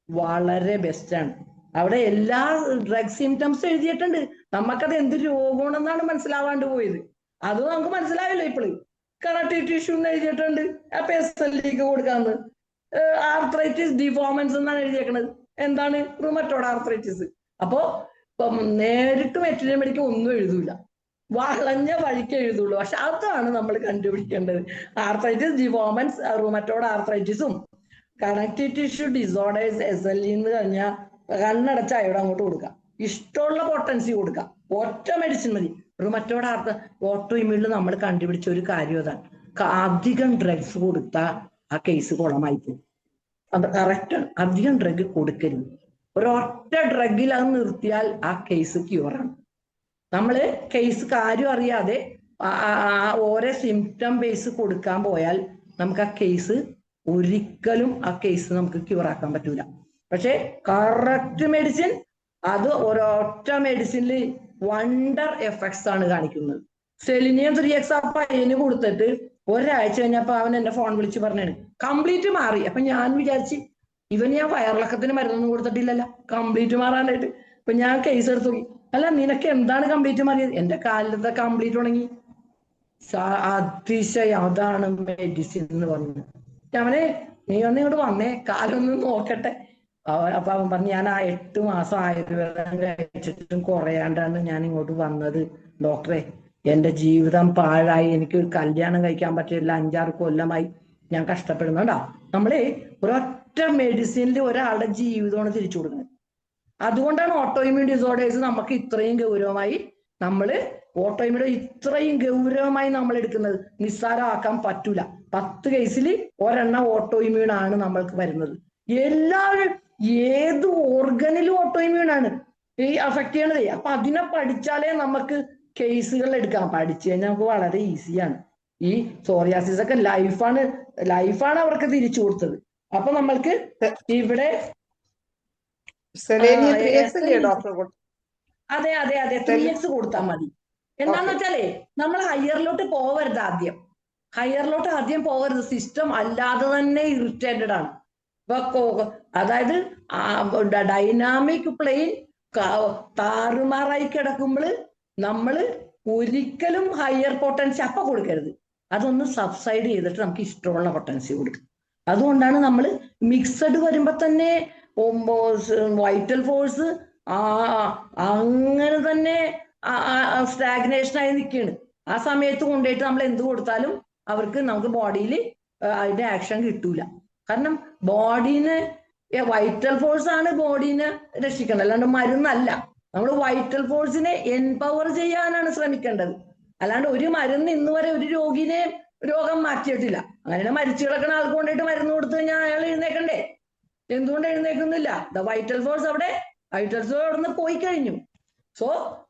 വളരെ ബെസ്റ്റാണ്. അവിടെ എല്ലാ ഡ്രഗ് സിംറ്റംസ് എഴുതിയിട്ടുണ്ട്. നമുക്കത് എന്ത് രോഗമാണെന്നാണ് മനസ്സിലാവാണ്ട് പോയത്. അത് നമുക്ക് മനസ്സിലാവില്ല ഇപ്പോഴും. കണക്റ്റീവ് ടിഷ്യൂ എന്ന് എഴുതിയിട്ടുണ്ട്. അപ്പൊ SLEക്ക് കൊടുക്കാന്ന്. ആർത്രൈറ്റിസ് ഡിഫോമൻസ് എന്നാണ് എഴുതിയേക്കണത്. എന്താണ്? Rheumatoid arthritis. അപ്പോ നേരിട്ട് വെറ്ററിനറി മെഡിക്കൽ ഒന്നും എഴുതൂല, വളഞ്ഞ വഴിക്ക് എഴുതുള്ളൂ. പക്ഷെ അതാണ് നമ്മൾ കണ്ടുപിടിക്കേണ്ടത്. ആർത്രൈറ്റിസ് ഡിഫോമൻസ്, റുമറ്റോയ്ഡ് ആർത്രൈറ്റിസും കണക്റ്റീവ് ടിഷ്യൂ ഡിസോർഡേഴ്സ് SLE എന്ന് കഴിഞ്ഞാൽ കണ്ണടച്ച അയോടെ അങ്ങോട്ട് കൊടുക്കാം. ഇഷ്ടമുള്ള പൊട്ടൻസി കൊടുക്കാം. ഒറ്റ മെഡിസിൻ മതി. റുമറ്റോയ്ഡ് ഓട്ടോ ഇമ്മ്യൂണിൽ നമ്മൾ കണ്ടുപിടിച്ച ഒരു കാര്യം അതാണ്, അധികം ഡ്രഗ്സ് കൊടുത്താൽ ആ കേസ് കുളമായി പോകും. അത് കറക്റ്റാണ്, അധികം ഡ്രഗ് കൊടുക്കരുത്. ഒരൊറ്റ ഡ്രഗിൽ അത് നിർത്തിയാൽ ആ കേസ് ക്യൂറാണ്. നമ്മള് കേസ് കാര്യം അറിയാതെ ഓരോ സിംറ്റം ബേസ് കൊടുക്കാൻ പോയാൽ നമുക്ക് ആ കേസ് ഒരിക്കലും ആ കേസ് നമുക്ക് ക്യൂർ ആക്കാൻ പറ്റൂല. പക്ഷെ കറക്റ്റ് മെഡിസിൻ, അത് ഒരൊറ്റ മെഡിസിനിൽ വണ്ടർ എഫക്ട്സ് ആണ് കാണിക്കുന്നത്. സെലിനിയം 3x ആ പയ്യന് കൊടുത്തിട്ട് ഒരാഴ്ച കഴിഞ്ഞപ്പോ അവൻ എന്നെ ഫോൺ വിളിച്ച് പറഞ്ഞാണ് കംപ്ലീറ്റ് മാറി. അപ്പൊ ഞാൻ വിചാരിച്ച് ഇവൻ ഞാൻ വയറിളക്കത്തിന് മരുന്നൊന്നും കൊടുത്തിട്ടില്ലല്ലോ കംപ്ലീറ്റ് മാറാനായിട്ട്. അപ്പൊ ഞാൻ കേസ് എടുത്തു നോക്കി, അല്ല നിനക്ക് എന്താണ് കംപ്ലീറ്റ് മാറിയത്? എന്റെ കാലിലത്തെ കംപ്ലീറ്റ് ഉണങ്ങി. അതിശയം, അതാണ് മെഡിസിൻ എന്ന് പറഞ്ഞത്. അവനെ നീ ഒന്ന് ഇങ്ങോട്ട് വന്നേ, കാലൊന്ന് നോക്കട്ടെ. അപ്പൊ അവൻ പറഞ്ഞു ഞാൻ 8 മാസം ആയുർവേദം കഴിച്ചിട്ടും കുറയാണ്ടാണ് ഞാൻ ഇങ്ങോട്ട് വന്നത് ഡോക്ടറെ. എന്റെ ജീവിതം പാഴായി, എനിക്ക് ഒരു കല്യാണം കഴിക്കാൻ പറ്റില്ല, 5-6 കൊല്ലമായി ഞാൻ കഷ്ടപ്പെടുന്നുണ്ടാ. നമ്മള് ഒരൊറ്റ മെഡിസിനിൽ ഒരാളുടെ ജീവിതമാണ് തിരിച്ചു കൊടുക്കുന്നത്. അതുകൊണ്ടാണ് ഓട്ടോ ഇമ്മ്യൂൺ ഡിസോർഡേഴ്സ് നമുക്ക് ഇത്രയും ഗൗരവമായി നമ്മൾ എടുക്കുന്നത്. നിസ്സാരമാക്കാൻ പറ്റൂല. 10 കേസിൽ ഒരെണ്ണം ഓട്ടോ ഇമ്മ്യൂൺ ആണ് നമ്മൾക്ക് വരുന്നത്. എല്ലാവരും ഏത് ഓർഗനിലും ഓട്ടോ ഇമ്മ്യൂൺ ആണ് ഈ അഫക്ട് ചെയ്യണത്. അപ്പൊ അതിനെ പഠിച്ചാലേ നമുക്ക് കേസുകൾ എടുക്കാം. പഠിച്ചു കഴിഞ്ഞാൽ നമുക്ക് വളരെ ഈസിയാണ്. ഈ സോറിയാസിസ് ഒക്കെ ലൈഫാണ് അവർക്ക് തിരിച്ചു കൊടുത്തത്. അപ്പൊ നമ്മൾക്ക് ഇവിടെ അതെ 3x കൊടുത്താൽ മതി. എന്താന്ന് വെച്ചാലേ നമ്മൾ ഹയറിലോട്ട് പോവരുത്. ഹയറിലോട്ട് ആദ്യം പോകരുത്. സിസ്റ്റം അല്ലാതെ തന്നെ ഇറിറ്റേറ്റഡ് ആണ്. ഇപ്പൊ അതായത് ഡൈനാമിക് പ്ലെയിൻ താറുമാറായി കിടക്കുമ്പോൾ നമ്മൾ ഒരിക്കലും ഹയർ പൊട്ടൻസി അപ്പൊ കൊടുക്കരുത്. അതൊന്ന് സബ്സൈഡ് ചെയ്തിട്ട് നമുക്ക് ഇഷ്ടമുള്ള പൊട്ടൻസി കൊടുക്കും. അതുകൊണ്ടാണ് നമ്മൾ മിക്സഡ് വരുമ്പോ തന്നെ വൈറ്റൽ ഫോഴ്സ് അങ്ങനെ തന്നെ സ്റ്റാഗ്നേഷനായി നിൽക്കുകയാണ്. ആ സമയത്ത് കൊണ്ടുപോയിട്ട് നമ്മൾ എന്ത് കൊടുത്താലും നമുക്ക് ബോഡിയിൽ അതിന്റെ ആക്ഷൻ കിട്ടൂല. കാരണം ബോഡീന് വൈറ്റൽ ഫോഴ്സ് ആണ് ബോഡീനെ രക്ഷിക്കേണ്ടത്, അല്ലാണ്ട് മരുന്നല്ല. നമ്മൾ വൈറ്റൽ ഫോഴ്സിനെ എംപവർ ചെയ്യാനാണ് ശ്രമിക്കേണ്ടത്. അല്ലാണ്ട് ഒരു മരുന്ന് ഇന്ന് വരെ ഒരു രോഗിനെ രോഗം മാറ്റിയിട്ടില്ല. അങ്ങനെ മരിച്ചു കിടക്കുന്ന ആൾക്ക് കൊണ്ടിട്ട് മരുന്ന് കൊടുത്തു കഴിഞ്ഞാൽ അയാൾ എഴുന്നേക്കണ്ടേ? എന്തുകൊണ്ട് എഴുന്നേക്കുന്നില്ല? ദ വൈറ്റൽ ഫോഴ്സ് അവിടെ നിന്ന് പോയി കഴിഞ്ഞു. So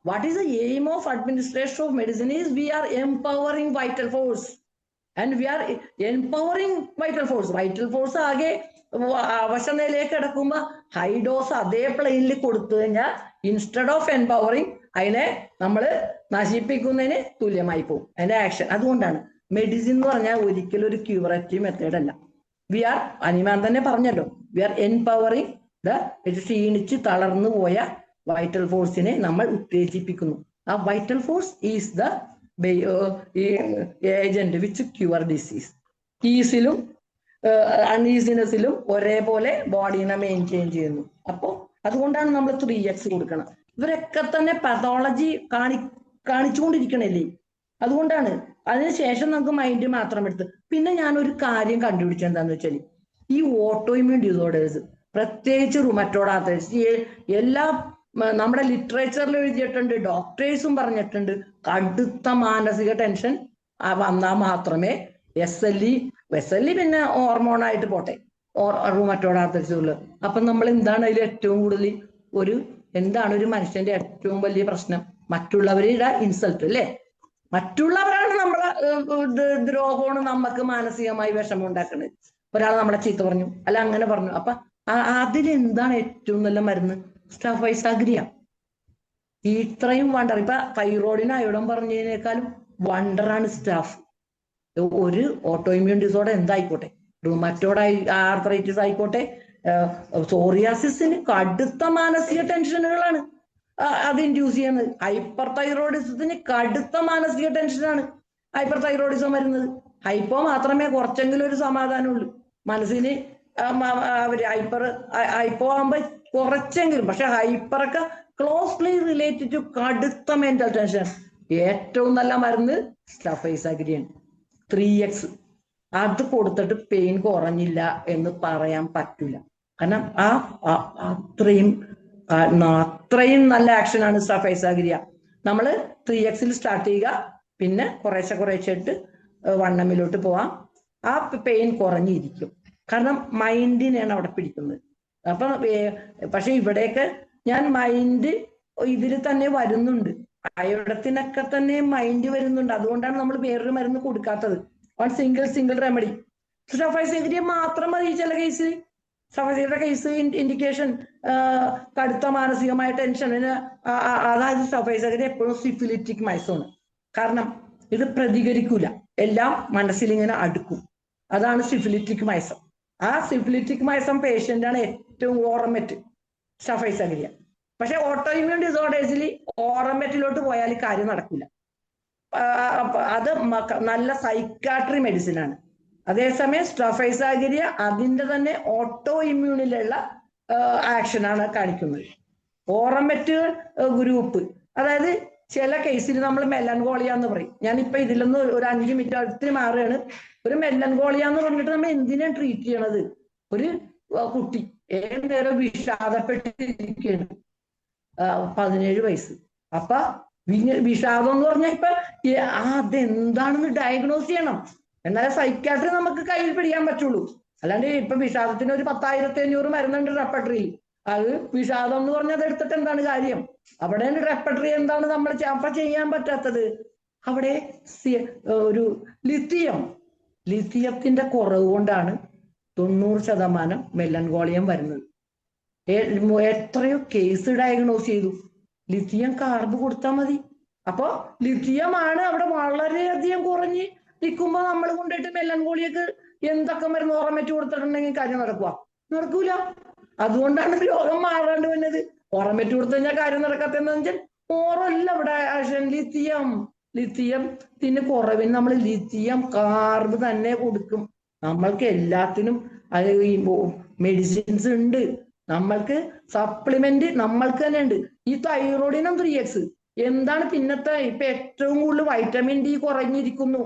what is the aim of administration of medicine is we are empowering vital force and we are empowering vital force. Vital force ആകെ അവശനിലയിലേക്ക് കിടക്കുമ്പോ ഹൈ ഡോസ് അതേ പ്ലെയിനിൽ കൊടുത്തു കഴിഞ്ഞാൽ ഇൻസ്റ്റെഡ് ഓഫ് എംപവറിങ് അതിനെ നമ്മൾ നശിപ്പിക്കുന്നതിന് തുല്യമായി പോകും അതിന്റെ ആക്ഷൻ. അതുകൊണ്ടാണ് മെഡിസിൻ എന്ന് പറഞ്ഞാൽ ഒരിക്കലും ഒരു ക്യൂറേറ്റീവ് മെത്തേഡ് അല്ല. വി ആർ അനിമാൻ തന്നെ പറഞ്ഞല്ലോ, വി ആർ എംപവറിങ് ക്ഷീണിച്ച് തളർന്നു പോയ വൈറ്റൽ ഫോഴ്സിനെ നമ്മൾ ഉത്തേജിപ്പിക്കുന്നു. ആ vital force is the agent which cure disease. ഈസിലും അൺഈസിനെസ്സിലും ഒരേപോലെ ബോഡീനെ മെയിൻറ്റെയിൻ ചെയ്യുന്നു. അപ്പോൾ അതുകൊണ്ടാണ് നമ്മൾ 3x കൊടുക്കണം. ഇവരൊക്കെ തന്നെ പതോളജി കാണിച്ചുകൊണ്ടിരിക്കണല്ലേ. അതുകൊണ്ടാണ് അതിനുശേഷം നമുക്ക് മൈൻഡ് മാത്രം എടുത്ത്. പിന്നെ ഞാനൊരു കാര്യം കണ്ടുപിടിച്ചത് എന്താന്ന് വെച്ചാൽ ഈ ഓട്ടോ ഇമ്മ്യൂൺ ഡിസോർഡേഴ്സ്, പ്രത്യേകിച്ച് റുമറ്റോയ്ഡ് ആർത്രൈറ്റിസ്, എല്ലാ നമ്മുടെ ലിറ്ററേച്ചറിൽ എഴുതിയിട്ടുണ്ട്, ഡോക്ടേഴ്സും പറഞ്ഞിട്ടുണ്ട്, കടുത്ത മാനസിക ടെൻഷൻ വന്നാൽ മാത്രമേ SLE പിന്നെ ഹോർമോണായിട്ട് പോട്ടെ റുമറ്റോയ്ഡ് ആർത്രൈറ്റിസ്. അപ്പൊ നമ്മൾ എന്താണ് അതിൽ ഏറ്റവും കൂടുതൽ എന്താണ് ഒരു മനുഷ്യന്റെ ഏറ്റവും വലിയ പ്രശ്നം? മറ്റുള്ളവരുടെ ഇൻസൾട്ട് അല്ലേ? മറ്റുള്ളവരാണ് നമ്മളെ ദ്രോഹമാണ് നമുക്ക് മാനസികമായി വിഷമം ഉണ്ടാക്കുന്നത്. ഒരാൾ നമ്മളെ ചീത്ത പറഞ്ഞു, അല്ല അങ്ങനെ പറഞ്ഞു. അപ്പൊ അതിലെന്താണ് ഏറ്റവും നല്ല മരുന്ന്? സ്റ്റഫൈസാഗ്രിയ. ഇത്രയും വണ്ടർ. ഇപ്പൊ തൈറോയിഡിന് അയോഡൻ പറഞ്ഞതിനേക്കാളും വണ്ടറാണ് സ്റ്റാഫ്. ഒരു ഓട്ടോ ഇമ്മ്യൂൺ ഡിസോർഡർ എന്തായിക്കോട്ടെ, റുമറ്റോയ്ഡ് ആർത്രൈറ്റിസ് ആയിക്കോട്ടെ, സോറിയാസിസിന് കടുത്ത മാനസിക ടെൻഷനുകളാണ് അത് ഇൻഡ്യൂസ് ചെയ്യുന്നത്. ഹൈപ്പർ തൈറോയിഡിസത്തിന് കടുത്ത മാനസിക ടെൻഷനാണ് ഹൈപ്പർ തൈറോയിഡിസം വരുന്നത്. ഹൈപ്പോ മാത്രമേ കുറച്ചെങ്കിലും ഒരു സമാധാനമുള്ളൂ മനസ്സിന്. ഹൈപ്പോ ആകുമ്പോ കുറച്ചെങ്കിലും, പക്ഷെ ഹൈപ്പറൊക്കെ ക്ലോസ്ലി റിലേറ്റഡ് ടു കടുത്ത മെന്റൽ ടെൻഷൻ. ഏറ്റവും നല്ല മരുന്ന് സ്റ്റഫൈസാഗ്രിയാണ് 3x. അത് കൊടുത്തിട്ട് പെയിൻ കുറഞ്ഞില്ല എന്ന് പറയാൻ പറ്റൂല. കാരണം അത്രയും നല്ല ആക്ഷനാണ് സ്റ്റഫൈസാഗ്രിയ. നമ്മൾ 3x സ്റ്റാർട്ട് ചെയ്യുക, പിന്നെ കുറേശ്ശെ ഇട്ട് 1m പോവാം. ആ പെയിൻ കുറഞ്ഞിരിക്കും, കാരണം മൈൻഡിനെയാണ് അവിടെ പിടിക്കുന്നത്. അപ്പൊ പക്ഷെ ഇവിടെയൊക്കെ ഞാൻ മൈൻഡ് ഇതിൽ തന്നെ വരുന്നുണ്ട്, അയോഡത്തിനൊക്കെ തന്നെ മൈൻഡ് വരുന്നുണ്ട്. അതുകൊണ്ടാണ് നമ്മൾ വേറൊരു മരുന്ന് കൊടുക്കാത്തത്. Single remedy. സഫൈസേഗിരിയ മാത്രം മതി ചില കേസ്. സഫൈസേഗിരിയുടെ കേസ് ഇൻഡിക്കേഷൻ കടുത്ത മാനസികമായ ടെൻഷനിന്, അതായത് സഫൈസേഗിരി എപ്പോഴും സിഫിലിറ്റിക് മൈസോണ്. കാരണം ഇത് പ്രതികരിക്കൂല, എല്ലാം മനസ്സിലിങ്ങനെ അടുക്കും. അതാണ് സിഫിലിറ്റിക് മൈസം. ആ സിഫിലിറ്റിക് മൈസം പേഷ്യന്റാണ് ഏറ്റവും ഓറമെറ്റ് സഫൈസേഗിരിയ. പക്ഷെ ഓട്ടോ ഇമ്മ്യൂൺ ഡിസോർഡേഴ്സിൽ ഓറമെറ്റിലോട്ട് പോയാൽ കാര്യം നടക്കില്ല. അത് നല്ല സൈക്കാട്രി മെഡിസിൻ ആണ്. അതേസമയം സഫൈസേഗിരിയ അതിന്റെ തന്നെ ഓട്ടോ ഇമ്മ്യൂണിലുള്ള ആക്ഷനാണ് കാണിക്കുന്നത്. ഓറമെറ്റ് ഗ്രൂപ്പ്, അതായത് ചില കേസിൽ നമ്മൾ മെലൻകോളിയ എന്ന് പറയും. ഞാനിപ്പോ ഇതിലൊന്ന് ഒരു 5 മിനിറ്റ് അടുത്ത് മാറുകയാണ്. ഒരു മെലൻകോളിയ എന്ന് പറഞ്ഞിട്ട് നമ്മൾ എന്തിനാണ് ട്രീറ്റ് ചെയ്യണത്? ഒരു കുട്ടി ഏത് നേരം വിഷാദപ്പെട്ടിരിക്കുകയാണ്, 17 വയസ്സ്. അപ്പൊ വിഷാദം എന്ന് പറഞ്ഞാൽ ഇപ്പൊ അതെന്താണെന്ന് ഡയഗ്നോസ് ചെയ്യണം, എന്നാലേ സൈക്കാട്രി നമുക്ക് കയ്യിൽ പിടിക്കാൻ പറ്റുള്ളൂ. അല്ലാണ്ട് ഇപ്പൊ വിഷാദത്തിന് ഒരു 10,500 മരുന്നുണ്ട് റെപ്പർട്ടറിയിൽ. അത് വിഷാദം എന്ന് പറഞ്ഞത് എടുത്തിട്ട് എന്താണ് കാര്യം? അവിടെ റെപ്പർട്ടറി എന്താണ് നമ്മൾ അപ്പൊ ചെയ്യാൻ പറ്റാത്തത്? അവിടെ ഒരു ലിത്തിയത്തിന്റെ കുറവ് കൊണ്ടാണ് 90% മെലൻകോളിയം വരുന്നത്. എത്രയോ കേസ് ഡയഗ്നോസ് ചെയ്തു. ലിത്തിയം കാർബ് കൊടുത്താൽ മതി. അപ്പൊ ലിത്തിയമാണ് അവിടെ വളരെയധികം കുറഞ്ഞ് നിൽക്കുമ്പോ നമ്മൾ കൊണ്ടുപോയിട്ട് മെലൻകോളിയൊക്കെ എന്തൊക്കെ മരുന്ന് ഓറമെറ്റ് കൊടുത്തിട്ടുണ്ടെങ്കിൽ കാര്യം നടക്കൂല. അതുകൊണ്ടാണ് രോഗം മാറാണ്ട് വന്നത്. ഓറമെറ്റ് കൊടുത്തു കഴിഞ്ഞാൽ കാര്യം നടക്കാത്തെന്ന് വെച്ചാൽ ഓറല്ല ഇവിടെ ആക്ഷൻ. ലിത്തിയത്തിന് കുറവിന് നമ്മൾ ലിത്തിയം കാർബ് തന്നെ കൊടുക്കും. നമ്മൾക്ക് എല്ലാത്തിനും ഈ മെഡിസിൻസ് ഉണ്ട്, നമ്മൾക്ക് സപ്ലിമെന്റ് നമ്മൾക്ക് തന്നെ ഉണ്ട്. ഈ തൈറോയിഡിനും 3x എന്താണ് പിന്നത്തെ ഇപ്പൊ ഏറ്റവും കൂടുതൽ വൈറ്റമിൻ ഡി കുറഞ്ഞിരിക്കുന്നു.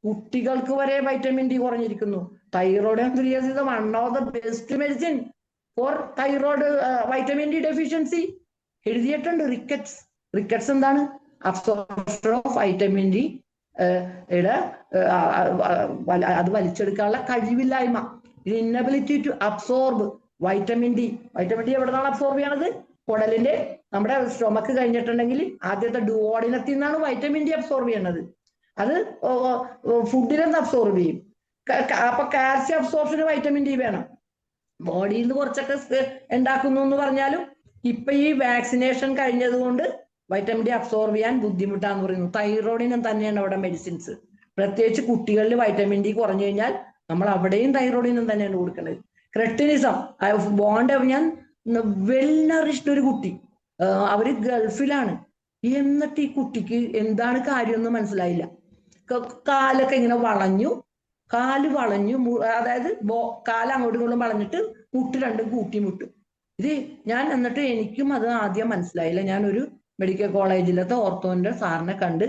കുട്ടികൾക്ക് വരെ വൈറ്റമിൻ ഡി കുറഞ്ഞിരിക്കുന്നു. Thyroid 3x is one of the best medicine for thyroid vitamin D deficiency. എഴുതിയിട്ടുണ്ട്. റിക്കറ്റ്സ് എന്താണ്? അബ്സോർപ്ഷൻ ഓഫ് വൈറ്റമിൻ ഡി അത് വലിച്ചെടുക്കാനുള്ള കഴിവില്ലായ്മ, inability to absorb vitamin D. Vitamin D എവിടെ നിന്നാണ് അബ്സോർബ് ചെയ്യണത്? കുടലിന്റെ നമ്മുടെ സ്റ്റൊമക്ക് കഴിഞ്ഞിട്ടുണ്ടെങ്കിൽ ആദ്യത്തെ ഡുവോഡിനത്തിൽ നിന്നാണ് വൈറ്റമിൻ ഡി അബ്സോർബ് ചെയ്യണത്. അത് ഫുഡിൽ നിന്ന് അബ്സോർബ് ചെയ്യും. അപ്പൊ കാൽസ്യം അബ്സോർപ്ഷന് വൈറ്റമിൻ ഡി വേണം. ബോഡിയിൽ നിന്ന് കുറച്ചൊക്കെ ഉണ്ടാക്കുന്നു എന്ന് പറഞ്ഞാലും ഇപ്പൊ ഈ വാക്സിനേഷൻ കഴിഞ്ഞത് കൊണ്ട് വൈറ്റമിൻ ഡി അബ്സോർബ് ചെയ്യാൻ ബുദ്ധിമുട്ടാന്ന് പറയുന്നു. തൈറോയിഡിനും തന്നെയാണ് അവിടെ മെഡിസിൻസ്. പ്രത്യേകിച്ച് കുട്ടികളിൽ വൈറ്റമിൻ ഡി കുറഞ്ഞു കഴിഞ്ഞാൽ നമ്മൾ അവിടെയും തൈറോയിഡിനും തന്നെയാണ് കൊടുക്കുന്നത്. ക്രെട്ടിനിസം ഞാൻ വെൽ നറിഷ്ഡ് ഒരു കുട്ടി, അവര് ഗൾഫിലാണ്. എന്നിട്ട് ഈ കുട്ടിക്ക് എന്താണ് കാര്യമൊന്നും മനസ്സിലായില്ല. കാലൊക്കെ ഇങ്ങനെ കാല് വളഞ്ഞു, അതായത് കാല് അങ്ങോട്ടും ഇങ്ങോട്ടും വളഞ്ഞിട്ട് മുട്ട് രണ്ടും കൂട്ടിമുട്ടും. ഇത് ഞാൻ എന്നിട്ട് എനിക്കും അത് ആദ്യം മനസ്സിലായില്ല. ഞാനൊരു മെഡിക്കൽ കോളേജിലത്തെ ഓർത്തോന്റെ സാറിനെ കണ്ട്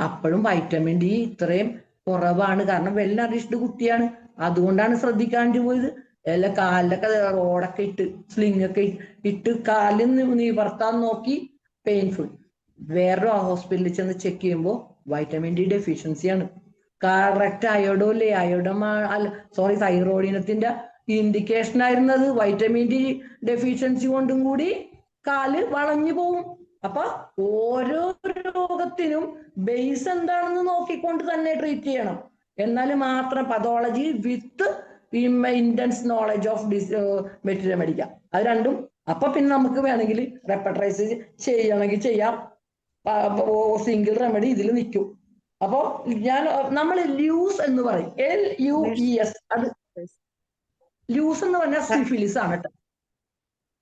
അപ്പോഴും വൈറ്റമിൻ ഡി ഇത്രയും കുറവാണ്, കാരണം വെൽ നറിഷ്ഡ് കുട്ടിയാണ്, അതുകൊണ്ടാണ് ശ്രദ്ധിക്കാണ്ട് പോയത്. എല്ലാ കാലിലൊക്കെ റോഡൊക്കെ ഇട്ട് സ്ലിംഗ് ഒക്കെ ഇട്ട് കാലിൽ നിവർത്താൻ നോക്കി, പെയിൻഫുൾ. വേറൊരു ഹോസ്പിറ്റലിൽ ചെന്ന് ചെക്ക് ചെയ്യുമ്പോൾ വൈറ്റമിൻ ഡി ഡെഫിഷ്യൻസിയാണ്. കറക്റ്റ് തൈറോയിഡിനത്തിന്റെ ഇൻഡിക്കേഷൻ ആയിരുന്നത്. വൈറ്റമിൻ ഡി ഡെഫിഷ്യൻസി കൊണ്ടും കൂടി കാല് വളഞ്ഞു പോവും. അപ്പൊ ഓരോ രോഗത്തിനും ബേസ് എന്താണെന്ന് നോക്കിക്കൊണ്ട് തന്നെ ട്രീറ്റ് ചെയ്യണം. എന്നാൽ മാത്രം pathology with intense knowledge of material മേടിക്കാം. അത് രണ്ടും. അപ്പൊ പിന്നെ നമുക്ക് വേണമെങ്കിൽ റെപ്പർട്ടറൈസ് ചെയ്യണമെങ്കിൽ ചെയ്യാം. സിംഗിൾ റെമഡി ഇതിൽ നിൽക്കും. അപ്പോ നമ്മൾ ലൂസ് എന്ന് പറയും, LUES. അത് ലൂസ് എന്ന് പറഞ്ഞാൽ സിഫിലിസ് ആണ് കേട്ടോ.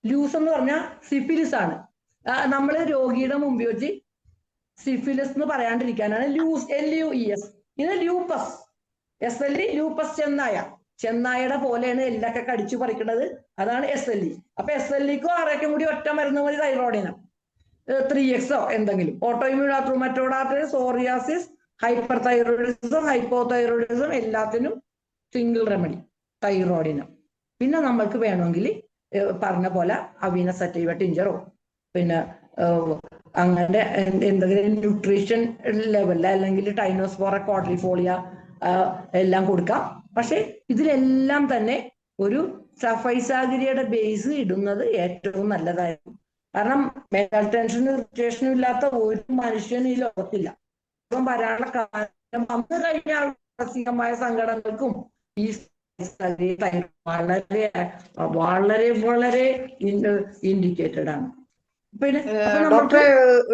ലൂസ് എന്ന് പറഞ്ഞാൽ സിഫിലിസ് ആണ്. നമ്മൾ രോഗിയുടെ മുമ്പിൽ വെച്ച് സിഫിലിസ് എന്ന് പറയാണ്ടിരിക്കാനാണ് ലൂസ്, LUES. ഇത് ലൂപ്പസ്, SLE ലൂപ്പസ് ചെന്നായയുടെ പോലെയാണ് എല്ലൊക്കെ കടിച്ചു പറിക്കുന്നത്. അതാണ് SLE. അപ്പൊ SLEക്കും ആറേക്കും കൂടി ഒറ്റ മരുന്ന് മതി, തൈറോയിഡിനും 3x എന്തെങ്കിലും. Autoimmune rheumatoid arthritis, psoriasis, hyper thyroidism, hypothyroidism എല്ലാത്തിനും സിംഗിൾ റെമഡി തൈറോയിഡിനും. പിന്നെ നമ്മൾക്ക് വേണമെങ്കിൽ പറഞ്ഞ പോലെ അവീന സറ്റൈവ ടിഞ്ചറോ പിന്നെ അങ്ങനെ എന്തെങ്കിലും ന്യൂട്രീഷൻ ലെവലിൽ അല്ലെങ്കിൽ ടൈനോസ്പോറ ക്വാഡ്രിഫോളിയ എല്ലാം കൊടുക്കാം. പക്ഷെ ഇതിലെല്ലാം തന്നെ ഒരു സഫൈസാഗിരിയുടെ ബേസ് ഇടുന്നത് ഏറ്റവും നല്ലതായിരിക്കും. കാരണം മെന്റൽ ടെൻഷനും ഇറിറ്റേഷനും ഇല്ലാത്ത ഒരു മനുഷ്യനും ഈ ലോകത്തില്ല. ഇപ്പം വരാനുള്ള കാരണം വന്നു കഴിഞ്ഞാൽ മാനസികമായ സങ്കടങ്ങൾക്കും ഈ വളരെ വളരെ വളരെ ഇൻഡിക്കേറ്റഡ് ആണ്. പിന്നെ അപ്പൊ നമുക്ക്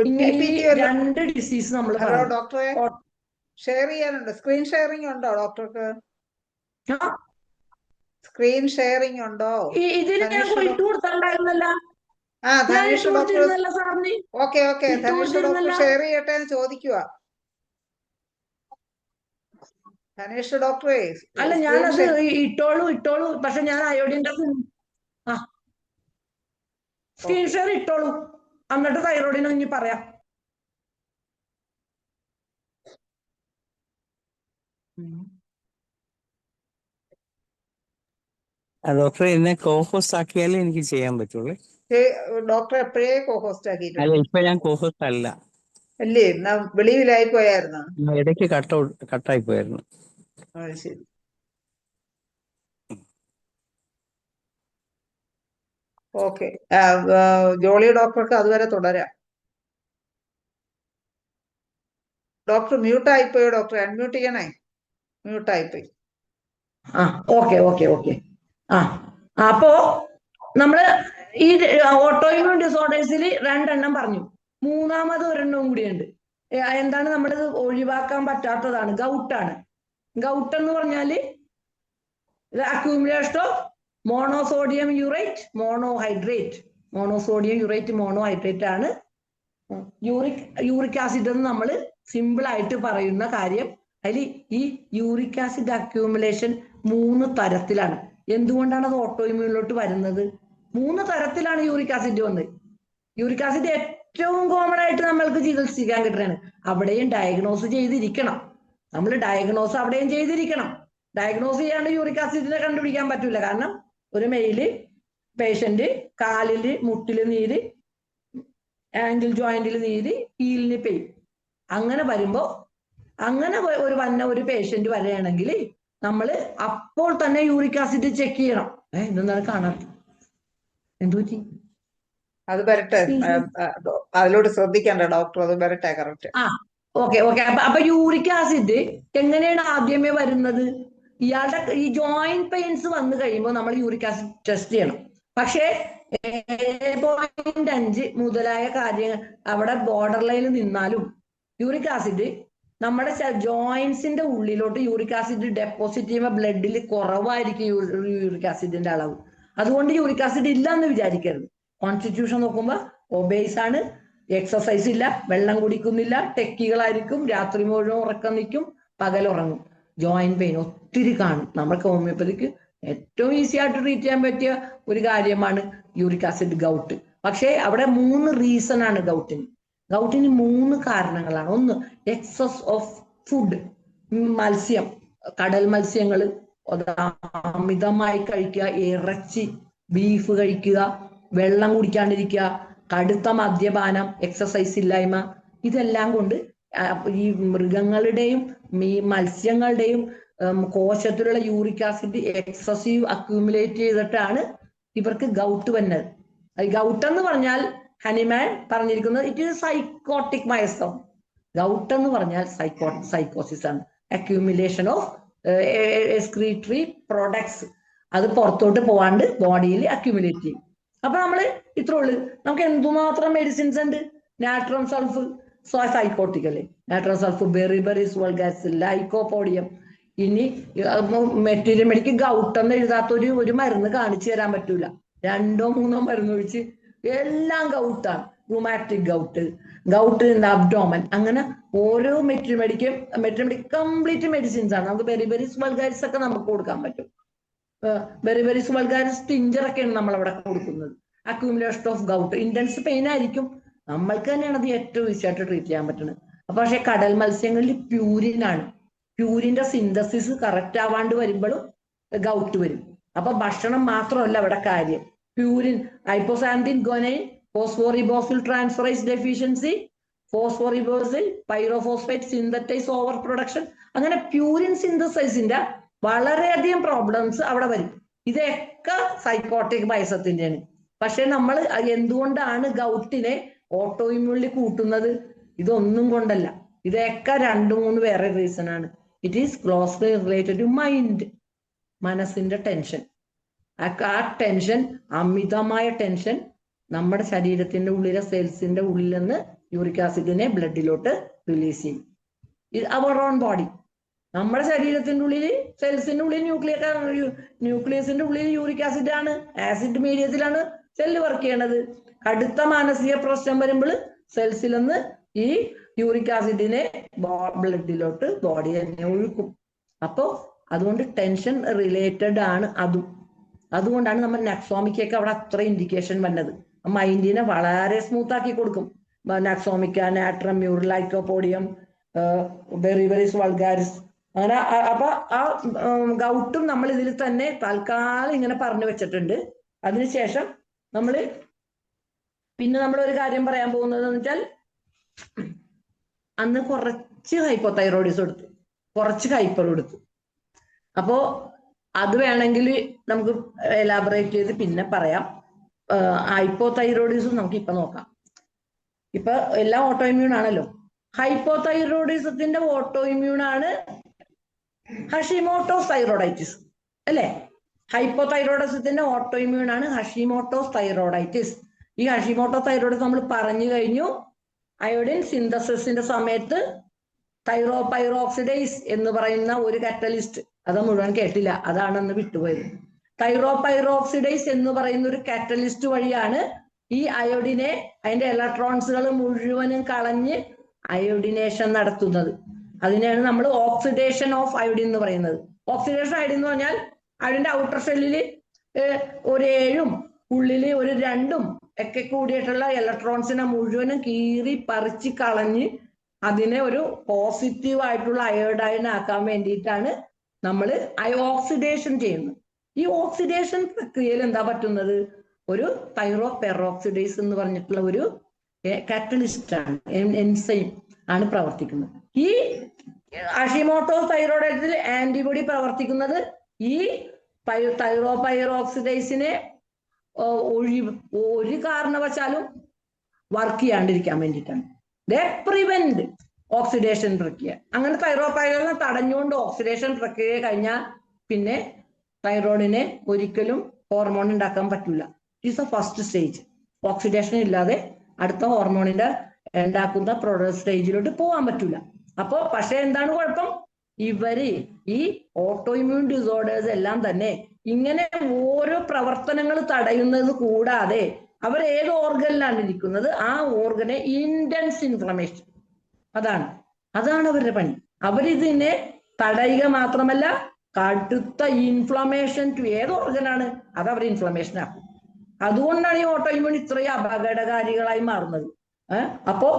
ഇങ്ങനെ ഈ രണ്ട് ഡിസീസ് നമ്മൾ ഹലോ ഡോക്ടറെ, ഷെയർ ചെയ്യാനുണ്ട്. സ്ക്രീൻ ഷെയറിംഗ് ഉണ്ടോ ഡോക്ടർക്ക്? സ്ക്രീൻ ഷെയറിംഗ് ഉണ്ടോ? ഇതിൽ ഞാൻ ഇട്ട് കൊടുത്തിട്ടുണ്ടായിരുന്നല്ല. Dhaneesh doctor okay Dhaneesh doctor share ചെയ്യട്ടെ എന്ന് ചോദിക്കുക. ധനീഷ് ഡോക്ടറെ അല്ല, ഞാനത് ഇട്ടോളൂ. പക്ഷെ ഞാൻ അയോഡിന്റെ സ്ക്രീൻ ഷെയർ ഇട്ടോളൂ, എന്നിട്ട് തൈറോയിഡിനെ ഇനി പറയാം. ഡോക്ടറെ എന്നെ കോഹോസ്റ്റ് ആക്കിയാലേ എനിക്ക് ചെയ്യാൻ പറ്റുള്ളൂ. ഡോക്ടർ എപ്പോഴേ കോഹോസ്റ്റ് ആക്കിയിട്ടുണ്ട്. അല്ല, ഇപ്പൊ ഞാൻ കോഹോസ്റ്റ് അല്ല. അല്ലേ, വെളിയിലായി പോയായിരുന്നു. ഇടയ്ക്ക് കട്ടായി പോയായിരുന്നു. ശരി. ഓക്കെ, ജോളി ഡോക്ടർക്ക് അതുവരെ തുടരാം. ഡോക്ടർ മ്യൂട്ടായിപ്പോയോ? ഡോക്ടർ അൺമ്യൂട്ട് ചെയ്യണേ, മ്യൂട്ടായിപ്പോയി. ഓക്കെ. അപ്പോ നമ്മള് ഈ ഓട്ടോഇമ്യൂൺ ഡിസോർഡേഴ്സിൽ 2 എണ്ണം പറഞ്ഞു. മൂന്നാമത് ഒരെണ്ണവും കൂടിയുണ്ട്. എന്താണ് നമ്മളിത് ഒഴിവാക്കാൻ പറ്റാത്തതാണ്, ഗൗട്ടാണ്. ഗൗട്ട് എന്ന് പറഞ്ഞാല് accumulation of monosodium urate monohydrate. Monosodium urate monohydrate ആണ് യൂറിക് ആസിഡ് എന്ന് നമ്മൾ സിമ്പിൾ ആയിട്ട് പറയുന്ന കാര്യം. അതിൽ ഈ യൂറിക് ആസിഡ് അക്യൂമുലേഷൻ 3 തരത്തിലാണ്. എന്തുകൊണ്ടാണ് അത് ഓട്ടോഇമ്യൂണിലോട്ട് വരുന്നത്? 3 തരത്തിലാണ് യൂറിക് ആസിഡ് വന്നത്. യൂറിക് ആസിഡ് ഏറ്റവും കോമൺ ആയിട്ട് നമ്മൾക്ക് ചികിത്സിക്കാൻ കിട്ടുന്നതാണ്. അവിടെയും ഡയഗ്നോസ് ചെയ്തിരിക്കണം. നമ്മൾ ഡയഗ്നോസ് അവിടെയും ചെയ്തിരിക്കണം. ഡയഗ്നോസ് ചെയ്യാണ്ട് യൂറിക് ആസിഡിനെ കണ്ടുപിടിക്കാൻ പറ്റില്ല. കാരണം ഒരു മെയില് പേഷ്യന്റ് കാലില് മുട്ടില് നീര്, ആങ്കിൾ ജോയിന്റിൽ നീര്, ഹീലിന് പെയിൻ, അങ്ങനെ വരുമ്പോ അങ്ങനെ ഒരു പേഷ്യന്റ് വരികയാണെങ്കിൽ നമ്മൾ അപ്പോൾ തന്നെ യൂറിക് ആസിഡ് ചെക്ക് ചെയ്യണം. ഇതെന്താണ് കാണാത്ത? എന്തു പറ്റി? അത് വരട്ടെ, അതിലോട്ട് ശ്രദ്ധിക്കണ്ട ഡോക്ടർ, അത് വരട്ടെ. കറക്റ്റ്. ഓക്കെ. അപ്പൊ യൂറിക് ആസിഡ് എങ്ങനെയാണ് ആദ്യമേ വരുന്നത്? ഇയാളുടെ ഈ ജോയിന്റ് പെയിൻസ് വന്നു കഴിയുമ്പോൾ നമ്മൾ യൂറിക് ആസിഡ് ടെസ്റ്റ് ചെയ്യണം. പക്ഷേ 7.5 മുതലായ കാര്യങ്ങൾ അവിടെ ബോർഡർ ലൈനിൽ നിന്നാലും യൂറിക് ആസിഡ് നമ്മുടെ ജോയിന്റ്സിന്റെ ഉള്ളിലോട്ട് യൂറിക് ആസിഡ് ഡെപ്പോസിറ്റ് ചെയ്യുമ്പോൾ ബ്ലഡിൽ കുറവായിരിക്കും യൂറിക് ആസിഡിന്റെ അളവ്. അതുകൊണ്ട് യൂറിക് ആസിഡ് ഇല്ല എന്ന് വിചാരിക്കരുത്. കോൺസ്റ്റിറ്റ്യൂഷൻ നോക്കുമ്പോൾ ഒബേസ് ആണ്, എക്സസൈസ് ഇല്ല, വെള്ളം കുടിക്കുന്നില്ല, ടെക്കികളായിരിക്കും, രാത്രി മുഴുവൻ ഉറക്കം നിൽക്കും, പകൽ ഉറങ്ങും, ജോയിന്റ് പെയിൻ ഒത്തിരി കാണും. നമ്മൾക്ക് ഹോമിയോപ്പതിക്ക് ഏറ്റവും ഈസി ആയിട്ട് ട്രീറ്റ് ചെയ്യാൻ പറ്റിയ ഒരു കാര്യമാണ് യൂറിക് ആസിഡ് ഗൗട്ട്. പക്ഷേ അവിടെ 3 റീസൺ ആണ് ഗൗട്ടിന്. 3 കാരണങ്ങളാണ്. ഒന്ന്, എക്സസ് ഓഫ് ഫുഡ്, മത്സ്യം, കടൽ മത്സ്യങ്ങൾ അമിതമായി കഴിക്കുക, ഇറച്ചി ബീഫ് കഴിക്കുക, വെള്ളം കുടിക്കാണ്ടിരിക്കുക, കടുത്ത മദ്യപാനം, എക്സസൈസ് ഇല്ലായ്മ, ഇതെല്ലാം കൊണ്ട് ഈ മൃഗങ്ങളുടെയും ഈ മത്സ്യങ്ങളുടെയും കോശത്തിലുള്ള യൂറിക് ആസിഡ് എക്സസീവ് അക്യൂമുലേറ്റ് ചെയ്തിട്ടാണ് ഇവർക്ക് ഗൗട്ട് വരുന്നത്. ഗൗട്ട് എന്ന് പറഞ്ഞാൽ ഹനിമാൻ പറഞ്ഞിരിക്കുന്നത് ഇറ്റ് ഈസ് സൈക്കോട്ടിക് മയസം. ഗൗട്ട് എന്ന് പറഞ്ഞാൽ സൈക്കോസിസ് ആണ്. അക്യൂമുലേഷൻ ഓഫ് എക്സ്ക്രീറ്ററി പ്രൊഡക്ട്സ്, അത് പുറത്തോട്ട് പോവാണ്ട് ബോഡിയിൽ അക്യൂമുലേറ്റ് ചെയ്യും. അപ്പൊ നമ്മൾ ഇത്രേ ഉള്ളു. നമുക്ക് എന്തുമാത്രം മെഡിസിൻസ് ഉണ്ട്. നാട്രം സൾഫ് സൈക്കോട്ടിക് അല്ലേ, നാട്രം സൾഫ്, ബെറിബറിസ് വൾഗാരിസ്, ലൈക്കോപോഡിയം. ഇനി മെറ്റീരിയൽ ഗൗട്ട് എന്ന് എഴുതാത്ത ഒരു മരുന്ന് കാണിച്ചു തരാൻ പറ്റൂല. 2 or 3 മരുന്ന് ഒഴിച്ച് എല്ലാം ഗൗട്ടാണ്. Rheumatic gout, gout in abdomen, അങ്ങനെ ഓരോ മെറ്റീരിയൽ കംപ്ലീറ്റ് മെഡിസിൻസ് ആണ്. നമുക്ക് ബെറിബറിസ് വൾഗാരിസ് ഒക്കെ നമുക്ക് കൊടുക്കാൻ പറ്റും. ബെറിബറിസ് വൾഗാരിസ് ടിഞ്ചർ ഒക്കെയാണ് നമ്മൾ അവിടെ കൊടുക്കുന്നത്. Accumulation of gout, intense pain ആയിരിക്കും. നമ്മൾക്ക് തന്നെയാണ് അത് ഏറ്റവും ഈസി ആയിട്ട് ട്രീറ്റ് ചെയ്യാൻ പറ്റുന്നത്. അപ്പൊ പക്ഷെ കടൽ മത്സ്യങ്ങളിൽ പ്യൂരിൻ ആണ്. പ്യൂരിന്റെ സിന്തസിസ് കറക്റ്റ് ആവാണ്ട് വരുമ്പോഴും ഗൗട്ട് വരും. അപ്പൊ ഭക്ഷണം മാത്രമല്ല അവിടെ കാര്യം. Purine, hypoxanthine guanine phosphoribosyltransferase transferase deficiency, phosphoribosyl pyrophosphate synthetase over production, അങ്ങനെ പ്യൂരിൻ സിന്തസൈസിന്റെ വളരെയധികം പ്രോബ്ലംസ് അവിടെ വരും. ഇതൊക്കെ സൈക്കോട്ടിക് ബയസത്തിന്റെയാണ്. പക്ഷെ നമ്മൾ എന്തുകൊണ്ടാണ് ഗൗട്ടിനെ ഓട്ടോ ഇമ്മ്യൂണിറ്റി കൂട്ടുന്നത്? ഇതൊന്നും കൊണ്ടല്ല, ഇതൊക്കെ 2-3 വേറെ റീസൺ ആണ്. It is closely related to mind, മനസ്സിന്റെ ടെൻഷൻ. ആ ടെൻഷൻ, അമിതമായ ടെൻഷൻ നമ്മുടെ ശരീരത്തിന്റെ ഉള്ളിലെ സെൽസിന്റെ ഉള്ളിൽ നിന്ന് യൂറിക് ആസിഡിനെ ബ്ലഡിലോട്ട് റിലീസ് ചെയ്യും. അവർ ഓൺ ബോഡി, നമ്മുടെ ശരീരത്തിന്റെ ഉള്ളിൽ സെൽസിന്റെ ഉള്ളിൽ ന്യൂക്ലിയസിന്റെ ഉള്ളിൽ യൂറിക് ആസിഡ് ആണ്, ആസിഡ് മീഡിയത്തിലാണ് സെല്ല് വർക്ക് ചെയ്യണത്. കടുത്ത മാനസിക പ്രശ്നം വരുമ്പോൾ സെൽസിൽ നിന്ന് ഈ യൂറിക് ആസിഡിനെ ബ്ലഡിലോട്ട് ബോഡി തന്നെ ഒഴുക്കും. അപ്പോ അതുകൊണ്ട് ടെൻഷൻ റിലേറ്റഡ് ആണ് അതും. അതുകൊണ്ടാണ് നമ്മൾ നക്സോമിക്കൊക്കെ അവിടെ അത്ര ഇൻഡിക്കേഷൻ വന്നത്. മൈൻഡിനെ വളരെ സ്മൂത്ത് ആക്കി കൊടുക്കും. നക്സോമിക്ക, നാട്രം മ്യൂർ, ലൈക്കോപോഡിയം, ബെറിബറിസ് വൾഗാരിസ്, അങ്ങനെ. അപ്പൊ ആ ഗൗട്ടും നമ്മൾ ഇതിൽ തന്നെ തൽക്കാലം ഇങ്ങനെ പറഞ്ഞു വെച്ചിട്ടുണ്ട്. അതിനുശേഷം നമ്മൾ ഒരു കാര്യം പറയാൻ പോകുന്നത് എന്ന് വെച്ചാൽ, അന്ന് കുറച്ച് ഹൈപ്പോതൈറോയിഡിസം എടുത്തു, കുറച്ച് ഹൈപ്പർ എടുത്തു. അപ്പോ അത് വേണമെങ്കിൽ നമുക്ക് എലാബറേറ്റ് ചെയ്ത് പിന്നെ പറയാം. ഹൈപ്പോതൈറോയിഡിസം നമുക്ക് ഇപ്പൊ നോക്കാം. ഇപ്പൊ എല്ലാം ഓട്ടോ ഇമ്മ്യൂൺ ആണല്ലോ. ഹൈപ്പോതൈറോയിഡിസത്തിന്റെ ഓട്ടോ ഇമ്മ്യൂൺ ആണ് ഹഷിമോട്ടോസ് തൈറോയിഡൈറ്റിസ്, അല്ലെ? ഹൈപ്പോതൈറോയിഡിസത്തിന്റെ ഓട്ടോ ഇമ്മ്യൂൺ ആണ് ഹഷിമോട്ടോസ് തൈറോയിഡൈറ്റിസ്. ഈ ഹഷിമോട്ടോ തൈറോയിഡിസ് നമ്മൾ പറഞ്ഞു കഴിഞ്ഞു. അയോഡിൻ സിന്തസിന്റെ സമയത്ത് തൈറോപൈറോക്സിഡേസ് എന്ന് പറയുന്ന ഒരു കാറ്റലിസ്റ്റ്, അത് മുഴുവൻ കേട്ടില്ല, അതാണെന്ന് വിട്ടുപോയത്. തൈറോപൈറോക്സിഡേസ് എന്ന് പറയുന്ന ഒരു കാറ്റലിസ്റ്റ് വഴിയാണ് ഈ അയോഡിനെ, അതിന്റെ ഇലക്ട്രോൺസുകൾ മുഴുവനും കളഞ്ഞ് അയോഡിനേഷൻ നടത്തുന്നത്. അതിനെയാണ് നമ്മൾ ഓക്സിഡേഷൻ ഓഫ് അയോഡിൻ എന്ന് പറയുന്നത്. ഓക്സിഡേഷൻ അയോഡിൻ എന്ന് പറഞ്ഞാൽ അയോഡിന്റെ ഔട്ടർ സെല്ലില് ഒരു 7ഉം ഉള്ളില് ഒരു 2ഉം ഒക്കെ കൂടിയിട്ടുള്ള ഇലക്ട്രോൺസിനെ മുഴുവനും കീറി പറിച്ച് കളഞ്ഞ് അതിനെ ഒരു പോസിറ്റീവ് ആയിട്ടുള്ള അയോഡൈൻ ആക്കാൻ വേണ്ടിയിട്ടാണ് നമ്മൾ ഓക്സിഡേഷൻ ചെയ്യുന്നത്. ഈ ഓക്സിഡേഷൻ പ്രക്രിയയിൽ എന്താ പറ്റുന്നത്? ഒരു തൈറോപെറോക്സിഡേസ് എന്ന് പറഞ്ഞിട്ടുള്ള ഒരു കാറ്റലിസ്റ്റ് ആണ്, എൻസൈം ആണ് പ്രവർത്തിക്കുന്നത്. ഈ ഹഷിമോട്ടോസ് തൈറോയിഡിൽ ആന്റിബോഡി പ്രവർത്തിക്കുന്നത് ഈ തൈറോപൈറോക്സിഡേസിനെ ഒരു കാരണവശാലും വർക്ക് ചെയ്യാണ്ടിരിക്കാൻ വേണ്ടിയിട്ടാണ്. ദേ പ്രിവെന്റ് ഓക്സിഡേഷൻ പ്രക്രിയ. അങ്ങനെ തൈറോപൈറോസിനെ തടഞ്ഞുകൊണ്ട് ഓക്സിഡേഷൻ പ്രക്രിയ കഴിഞ്ഞാൽ പിന്നെ തൈറോയിഡിനെ ഒരിക്കലും ഹോർമോൺ ഉണ്ടാക്കാൻ പറ്റില്ല. It's A first stage. Oxidation ഇല്ലാതെ അടുത്ത ഹോർമോണിന്റെ ഉണ്ടാക്കുന്ന പ്രൊഡക്റ്റ് സ്റ്റേജിലോട്ട് പോകാൻ പറ്റില്ല. അപ്പോ പക്ഷെ എന്താണ് കുഴപ്പം? ഇവര് ഈ ഓട്ടോ ഇമ്മ്യൂൺ ഡിസോർഡേഴ്സ് എല്ലാം തന്നെ ഇങ്ങനെ ഓരോ പ്രവർത്തനങ്ങൾ തടയുന്നത് കൂടാതെ അവർ ഏത് ഓർഗനിലാണ് ഇരിക്കുന്നത്, ആ ഓർഗനെ ഇന്റൻസ് ഇൻഫ്ലമേഷൻ, അതാണ് അവരുടെ പണി. അവരിതിനെ തടയുക മാത്രമല്ല, കടുത്ത ഇൻഫ്ലമേഷൻ ടു ഏത് ഓർഗനാണ് അത് അവർ ഇൻഫ്ലമേഷൻ ആക്കും. അതുകൊണ്ടാണ് ഈ ഓട്ടോ ഇമ്മ്യൂൺ ഇത്രയും അപകടകാരികളായി മാറുന്നത്. അപ്പോ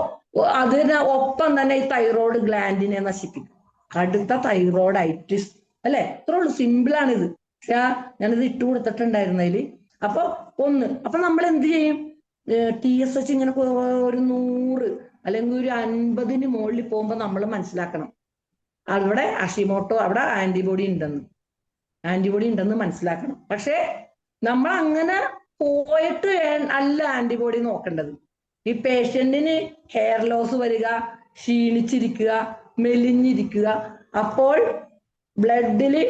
അതിന് ഒപ്പം തന്നെ ഈ തൈറോയ്ഡ് ഗ്ലാൻഡിനെ നശിപ്പിക്കും. കടുത്ത തൈറോയിഡൈറ്റിസ്, അല്ലെ? ഇത്രേ ഉള്ളൂ, സിമ്പിളാണിത്. പക്ഷെ ഞാനിത് ഇട്ട് കൊടുത്തിട്ടുണ്ടായിരുന്നതില്. അപ്പൊ നമ്മൾ എന്ത് ചെയ്യും? TSH ഇങ്ങനെ ഒരു 100 അല്ലെങ്കിൽ ഒരു 50 മുകളിൽ പോകുമ്പോ നമ്മൾ മനസ്സിലാക്കണം അവിടെ ഹഷിമോട്ടോ, അവിടെ ആന്റിബോഡി ഉണ്ടെന്ന് മനസ്സിലാക്കണം. പക്ഷെ നമ്മൾ അങ്ങനെ പോയിട്ട് അല്ല ആന്റിബോഡി നോക്കേണ്ടത്. ഈ പേഷ്യന്റിന് ഹെയർ ലോസ് വരിക, ക്ഷീണിച്ചിരിക്കുക, മെലിഞ്ഞിരിക്കുക, അപ്പോൾ ബ്ലഡില്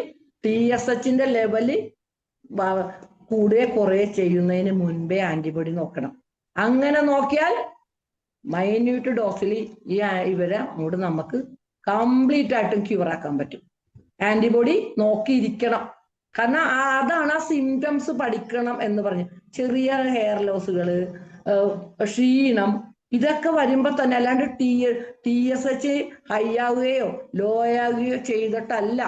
TSHന്റെ ലെവല് കൂടെ കുറെ ചെയ്യുന്നതിന് മുൻപേ ആന്റിബോഡി നോക്കണം. അങ്ങനെ നോക്കിയാൽ മൈന്യൂട്ട് ഡോസിൽ ഇവരെ അങ്ങോട്ട് നമുക്ക് കംപ്ലീറ്റ് ആയിട്ടും ക്യൂറാക്കാൻ പറ്റും. ആന്റിബോഡി നോക്കിയിരിക്കണം. കാരണം അതാണ് ആ സിംറ്റംസ് പഠിക്കണം എന്ന് പറഞ്ഞു. ചെറിയ ഹെയർ ലോസുകള്, ക്ഷീണം, ഇതൊക്കെ വരുമ്പോ തന്നെ, അല്ലാണ്ട് TSH ഹൈ ആവുകയോ ലോ ആവുകയോ ചെയ്തിട്ടല്ല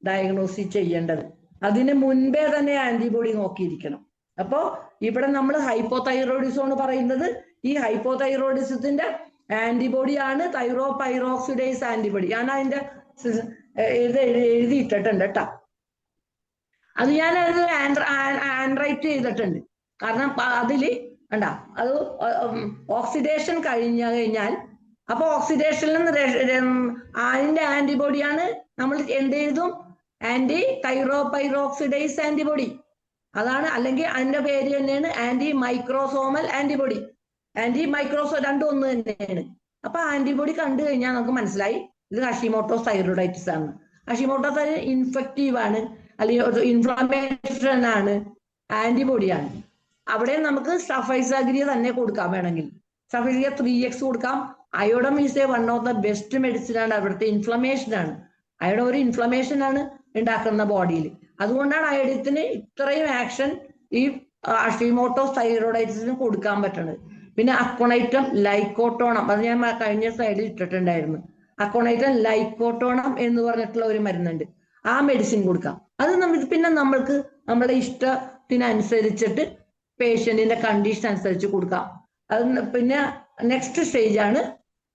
ഡയഗ്നോസിസ് ചെയ്യേണ്ടത്. അതിന് മുൻപേ തന്നെ ആന്റിബോഡി നോക്കിയിരിക്കണം. അപ്പോ ഇവിടെ നമ്മൾ ഹൈപ്പോതൈറോയിഡിസം ആണ് പറയുന്നത്. ഈ ഹൈപ്പോതൈറോയിഡിസത്തിന്റെ ആന്റിബോഡിയാണ് തൈറോപൈറോക്സിഡേസ് ആന്റിബോഡി. ഞാൻ അതിന്റെ എഴുതിയിട്ടിട്ടുണ്ട് കേട്ടോ. അത് ഞാൻ ആൻഡ്രൈറ്റ് ചെയ്തിട്ടുണ്ട്. കാരണം അതില് കണ്ടാ അത് ഓക്സിഡേഷൻ കഴിഞ്ഞാൽ അപ്പൊ ഓക്സിഡേഷനിൽ നിന്ന് അതിന്റെ ആന്റിബോഡിയാണ് നമ്മൾ എന്ത് എഴുതും? Anti thyroperoxidase antibody. അതാണ്, അല്ലെങ്കിൽ അതിന്റെ പേര് തന്നെയാണ് anti microsomal antibody. Anti microsomal രണ്ടും ഒന്ന് തന്നെയാണ്. അപ്പൊ ആന്റിബോഡി കണ്ടു കഴിഞ്ഞാൽ നമുക്ക് മനസ്സിലായി ഇത് ഹഷിമോട്ടോസ് തൈറോയിഡൈറ്റിസ് ആണ്. ഹഷിമോട്ടോസ് ഇൻഫെക്റ്റീവ് ആണ്, അല്ലെങ്കിൽ ഇൻഫ്ലമേഷൻ ആണ്, ആന്റിബോഡിയാണ്. അവിടെ നമുക്ക് സഫൈസാഗ്രിയ തന്നെ കൊടുക്കാം വേണമെങ്കിൽ. സഫൈസാഗ്രിയ 3x കൊടുക്കാം. Iodum is a one of the best medicine ആണ്. അവിടുത്തെ ഇൻഫ്ലമേഷൻ ആണ്, അയോഡം ഒരു ഇൻഫ്ലമേഷൻ ആണ് ഉണ്ടാക്കുന്ന ബോഡിയിൽ. അതുകൊണ്ടാണ് അയോഡത്തിന് ഇത്രയും ആക്ഷൻ ഈ ഹഷിമോട്ടോസ് തൈറോയിഡൈറ്റിസിന് കൊടുക്കാൻ പറ്റുന്നത്. പിന്നെ അക്കോണൈറ്റം ലൈക്കോട്ടോണം, അത് ഞാൻ കഴിഞ്ഞ സൈഡിൽ ഇട്ടിട്ടുണ്ടായിരുന്നു. അക്കോണൈറ്റം ലൈക്കോട്ടോണം എന്ന് പറഞ്ഞിട്ടുള്ള ഒരു മരുന്നുണ്ട്, ആ മെഡിസിൻ കൊടുക്കാം. അത് പിന്നെ നമ്മൾക്ക് നമ്മുടെ ഇഷ്ടത്തിനനുസരിച്ചിട്ട് പേഷ്യന്റിന്റെ കണ്ടീഷൻ അനുസരിച്ച് കൊടുക്കാം. അത് പിന്നെ നെക്സ്റ്റ് സ്റ്റേജ് ആണ്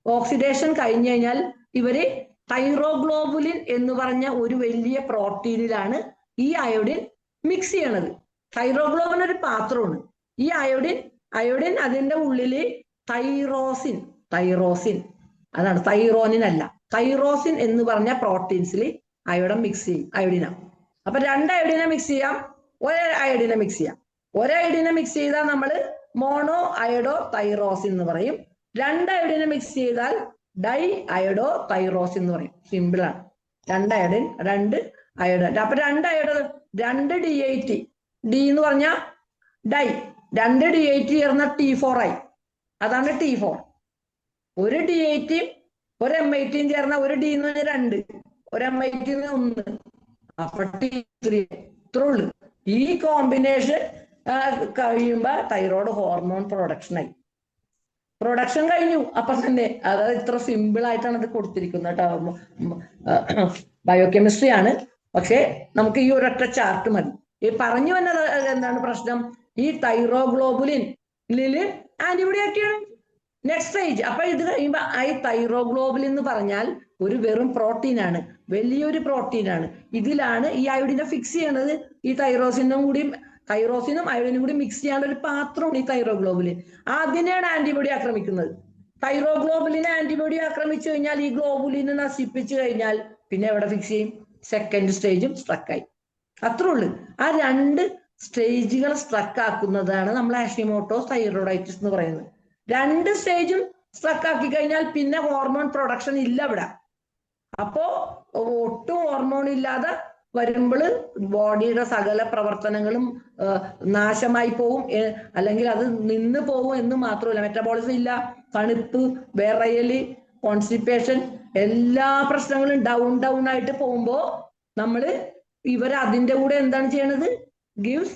ഓക്സിഡേഷൻ കഴിഞ്ഞു കഴിഞ്ഞാൽ ഇവര് തൈറോഗ്ലോബുലിൻ എന്ന് പറഞ്ഞ ഒരു വലിയ പ്രോട്ടീനിലാണ് ഈ അയോഡിൻ മിക്സ് ചെയ്യണത്. തൈറോഗ്ലോബിൻ ഒരു പാത്രമാണ്. ഈ അയോഡിൻ അതിന്റെ ഉള്ളില് തൈറോസിൻ അതാണ്, തൈറോനിൻ അല്ല, തൈറോസിൻ എന്ന് പറഞ്ഞ പ്രോട്ടീൻസിൽ അയോഡൻ മിക്സ് ചെയ്യും, അയോഡിന. അപ്പൊ 2 അയോഡിനെ മിക്സ് ചെയ്യാം, ഒരയോഡിനെ മിക്സ് ചെയ്യാം. ഒരയോഡിനെ മിക്സ് ചെയ്താൽ നമ്മൾ മോണോ അയോഡോ തൈറോസിൻ എന്ന് പറയും. 2 അയോഡിനെ മിക്സ് ചെയ്താൽ ഡൈ അയോഡോ തൈറോസിൻ എന്ന് പറയും. സിമ്പിൾ ആണ്. 2 അയോഡിൻ 2 അയോഡോ. അപ്പൊ 2 അയോഡോ 2 D8 ഡി എന്ന് പറഞ്ഞാൽ ഡൈ, 2 D8 ചേർന്ന T4 ആയി. അതാണ് T4. ഒരു D8 ഒരു M18 ചേർന്ന ഒരു D എന്ന് പറഞ്ഞാൽ 2, ഒരു M18 1, അപ്പൊ T3. ഇത്രേ ഉള്ളു. ഈ കോമ്പിനേഷൻ കഴിയുമ്പോ തൈറോയ്ഡ് ഹോർമോൺ പ്രൊഡക്ഷൻ കഴിഞ്ഞു അപ്പൊ തന്നെ. അതായത് ഇത്ര സിമ്പിൾ ആയിട്ടാണ് അത് കൊടുത്തിരിക്കുന്നത് കേട്ടോ. ബയോകെമിസ്ട്രി ആണ്, പക്ഷെ നമുക്ക് ഈ ഒരൊറ്റ ചാർട്ട് മതി. ഈ പറഞ്ഞു വന്നത് എന്താണ് പ്രശ്നം? ഈ തൈറോഗ്ലോബുലിനില് ആന്റിബോഡി ആക്ടിവാണ് നെക്സ്റ്റ് സ്റ്റേജ്. അപ്പൊ ഇത് കഴിയുമ്പോ ഈ തൈറോഗ്ലോബുലിൻ എന്ന് പറഞ്ഞാൽ ഒരു വെറും പ്രോട്ടീനാണ്, വലിയൊരു പ്രോട്ടീനാണ്. ഇതിലാണ് ഈ അയോഡിനെ ഫിക്സ് ചെയ്യണത്. ഈ തൈറോസിനും അയോഡിനും കൂടി മിക്സ് ചെയ്യാനുള്ള ഒരു പാത്രമാണ് ഈ തൈറോഗ്ലോബുലിൻ. അതിനെയാണ് ആന്റിബോഡി ആക്രമിക്കുന്നത്. തൈറോഗ്ലോബുലിനെ ആന്റിബോഡി ആക്രമിച്ചു കഴിഞ്ഞാൽ ഈ ഗ്ലോബുലിനെ നശിപ്പിച്ചു കഴിഞ്ഞാൽ പിന്നെ എവിടെ ഫിക്സ് ചെയ്യും? സെക്കൻഡ് സ്റ്റേജും സ്ട്രക്കായി. അത്രേ ഉള്ളു. ആ 2 സ്റ്റേജുകൾ സ്ട്രക്ക് ആക്കുന്നതാണ് നമ്മൾ ഹഷിമോട്ടോസ് തൈറോയിഡൈറ്റിസ് എന്ന് പറയുന്നത്. 2 സ്റ്റേജും സ്ട്രക്ക് ആക്കി കഴിഞ്ഞാൽ പിന്നെ ഹോർമോൺ പ്രൊഡക്ഷൻ ഇല്ല ഇവിടെ. അപ്പോ ഒട്ടും ഹോർമോൺ ഇല്ലാതെ വരുമ്പോൾ ബോഡിയുടെ സകല പ്രവർത്തനങ്ങളും നാശമായി പോവും, അല്ലെങ്കിൽ അത് നിന്ന് പോവും എന്ന് മാത്രമല്ല, മെറ്റബോളിസം ഇല്ല, തണുപ്പ്, വിറയല്, കോൺസ്റ്റിപ്പേഷൻ, എല്ലാ പ്രശ്നങ്ങളും ഡൗൺ ആയിട്ട് പോകുമ്പോ ഇവർ അതിന്റെ കൂടെ എന്താണ് ചെയ്യണത്? Gives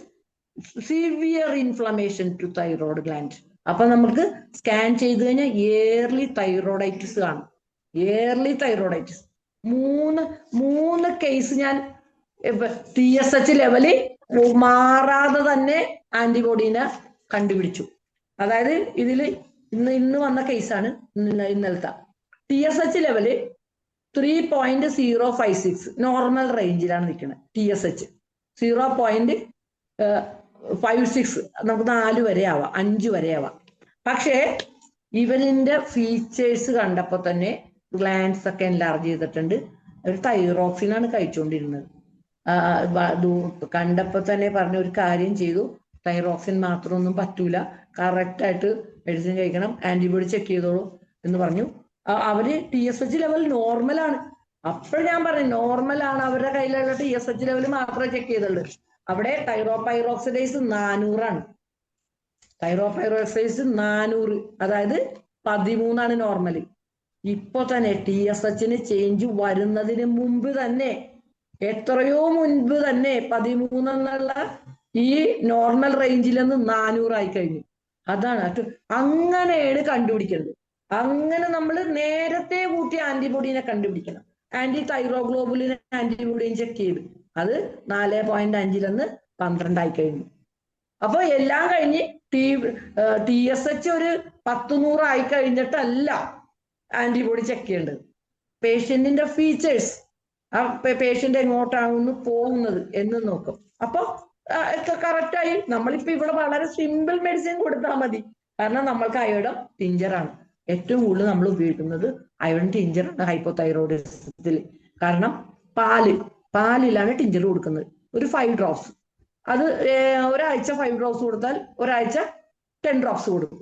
severe inflammation to thyroid gland. അപ്പൊ നമുക്ക് സ്കാൻ ചെയ്ത് കഴിഞ്ഞാൽ ഇയർലി തൈറോയിഡൈറ്റിസ് കാണും. ഇയർലി തൈറോയിഡൈറ്റിസ് 3 കേസ് ഞാൻ TSH ലെവല് മാറാതെ തന്നെ ആന്റിബോഡീനെ കണ്ടുപിടിച്ചു. അതായത് ഇതില് ഇന്ന് വന്ന കേസാണ് ഇന്നലത്തെ. TSH ലെവല് 3.056 നോർമൽ റേഞ്ചിലാണ് നിൽക്കുന്നത്. TSH 0.56 നമുക്ക് 4 വരെ ആവാം, 5 വരെ ആവാം. പക്ഷേ ഇവരിന്റെ ഫീച്ചേഴ്സ് കണ്ടപ്പോ തന്നെ ഗ്ലാൻഡ്സ് ഒക്കെ എൻലാർജ് ചെയ്തിട്ടുണ്ട്. ഒരു തൈറോക്സിനാണ് കഴിച്ചുകൊണ്ടിരുന്നത്. കണ്ടപ്പോ തന്നെ പറഞ്ഞ ഒരു കാര്യം ചെയ്തു, തൈറോക്സിൻ മാത്രമൊന്നും പറ്റൂല, കറക്റ്റ് ആയിട്ട് മെഡിസിൻ കഴിക്കണം, ആന്റിബോഡി ചെക്ക് ചെയ്തോളൂ എന്ന് പറഞ്ഞു. അവര് TSH ലെവൽ നോർമലാണ്. അപ്പോൾ ഞാൻ പറഞ്ഞു നോർമലാണ്, അവരുടെ കയ്യിലുള്ള TSH ലെവൽ മാത്രമേ ചെക്ക് ചെയ്തുള്ളൂ. അവിടെ തൈറോപൈറോക്സിഡേസ് 400 ആണ്. തൈറോപൈറോക്സിഡേസ് 400, അതായത് 13 നോർമല്. ഇപ്പൊ തന്നെ TSHന് ചേഞ്ച് വരുന്നതിന് മുമ്പ് തന്നെ, എത്രയോ മുൻപ് തന്നെ 13 എന്നുള്ള ഈ നോർമൽ റേഞ്ചിൽ നിന്ന് 400 ആയി കഴിഞ്ഞു. അതാണ് അങ്ങനെയാണ് കണ്ടുപിടിക്കുന്നത്. അങ്ങനെ നമ്മൾ നേരത്തെ കൂട്ടി ആന്റിബോഡീനെ കണ്ടുപിടിക്കണം. ആന്റി തൈറോഗ്ലോബുലിനെ ആന്റിബോഡിയും ചെക്ക് ചെയ്ത് അത് 4.5 നിന്ന് 12 ആയി കഴിഞ്ഞു. അപ്പൊ എല്ലാം കഴിഞ്ഞ് TSH ഒരു 10-100 ആയി കഴിഞ്ഞിട്ടല്ല ആന്റിബോഡി ചെക്ക് ചെയ്യേണ്ടത്. പേഷ്യന്റിന്റെ ഫീച്ചേഴ്സ്, ആ പേഷ്യന്റ് എങ്ങോട്ടാണ് പോകുന്നത് എന്ന് നോക്കും. അപ്പൊ കറക്റ്റായി. നമ്മളിപ്പോ ഇവിടെ വളരെ സിമ്പിൾ മെഡിസിൻ കൊടുത്താൽ മതി. കാരണം നമ്മൾക്ക് അയോഡൻ ടിഞ്ചറാണ് ഏറ്റവും കൂടുതൽ നമ്മൾ ഉപയോഗിക്കുന്നത്. അയോഡൻ ടിഞ്ചറാണ് ഹൈപ്പോതൈറോയിഡിസത്തിൽ. കാരണം പാലിലാണ് ടിഞ്ചർ കൊടുക്കുന്നത്. ഒരു 5 ഡ്രോപ്സ്, അത് ഒരാഴ്ച 5 ഡ്രോപ്സ് കൊടുത്താൽ ഒരാഴ്ച 10 ഡ്രോപ്സ് കൊടുക്കും.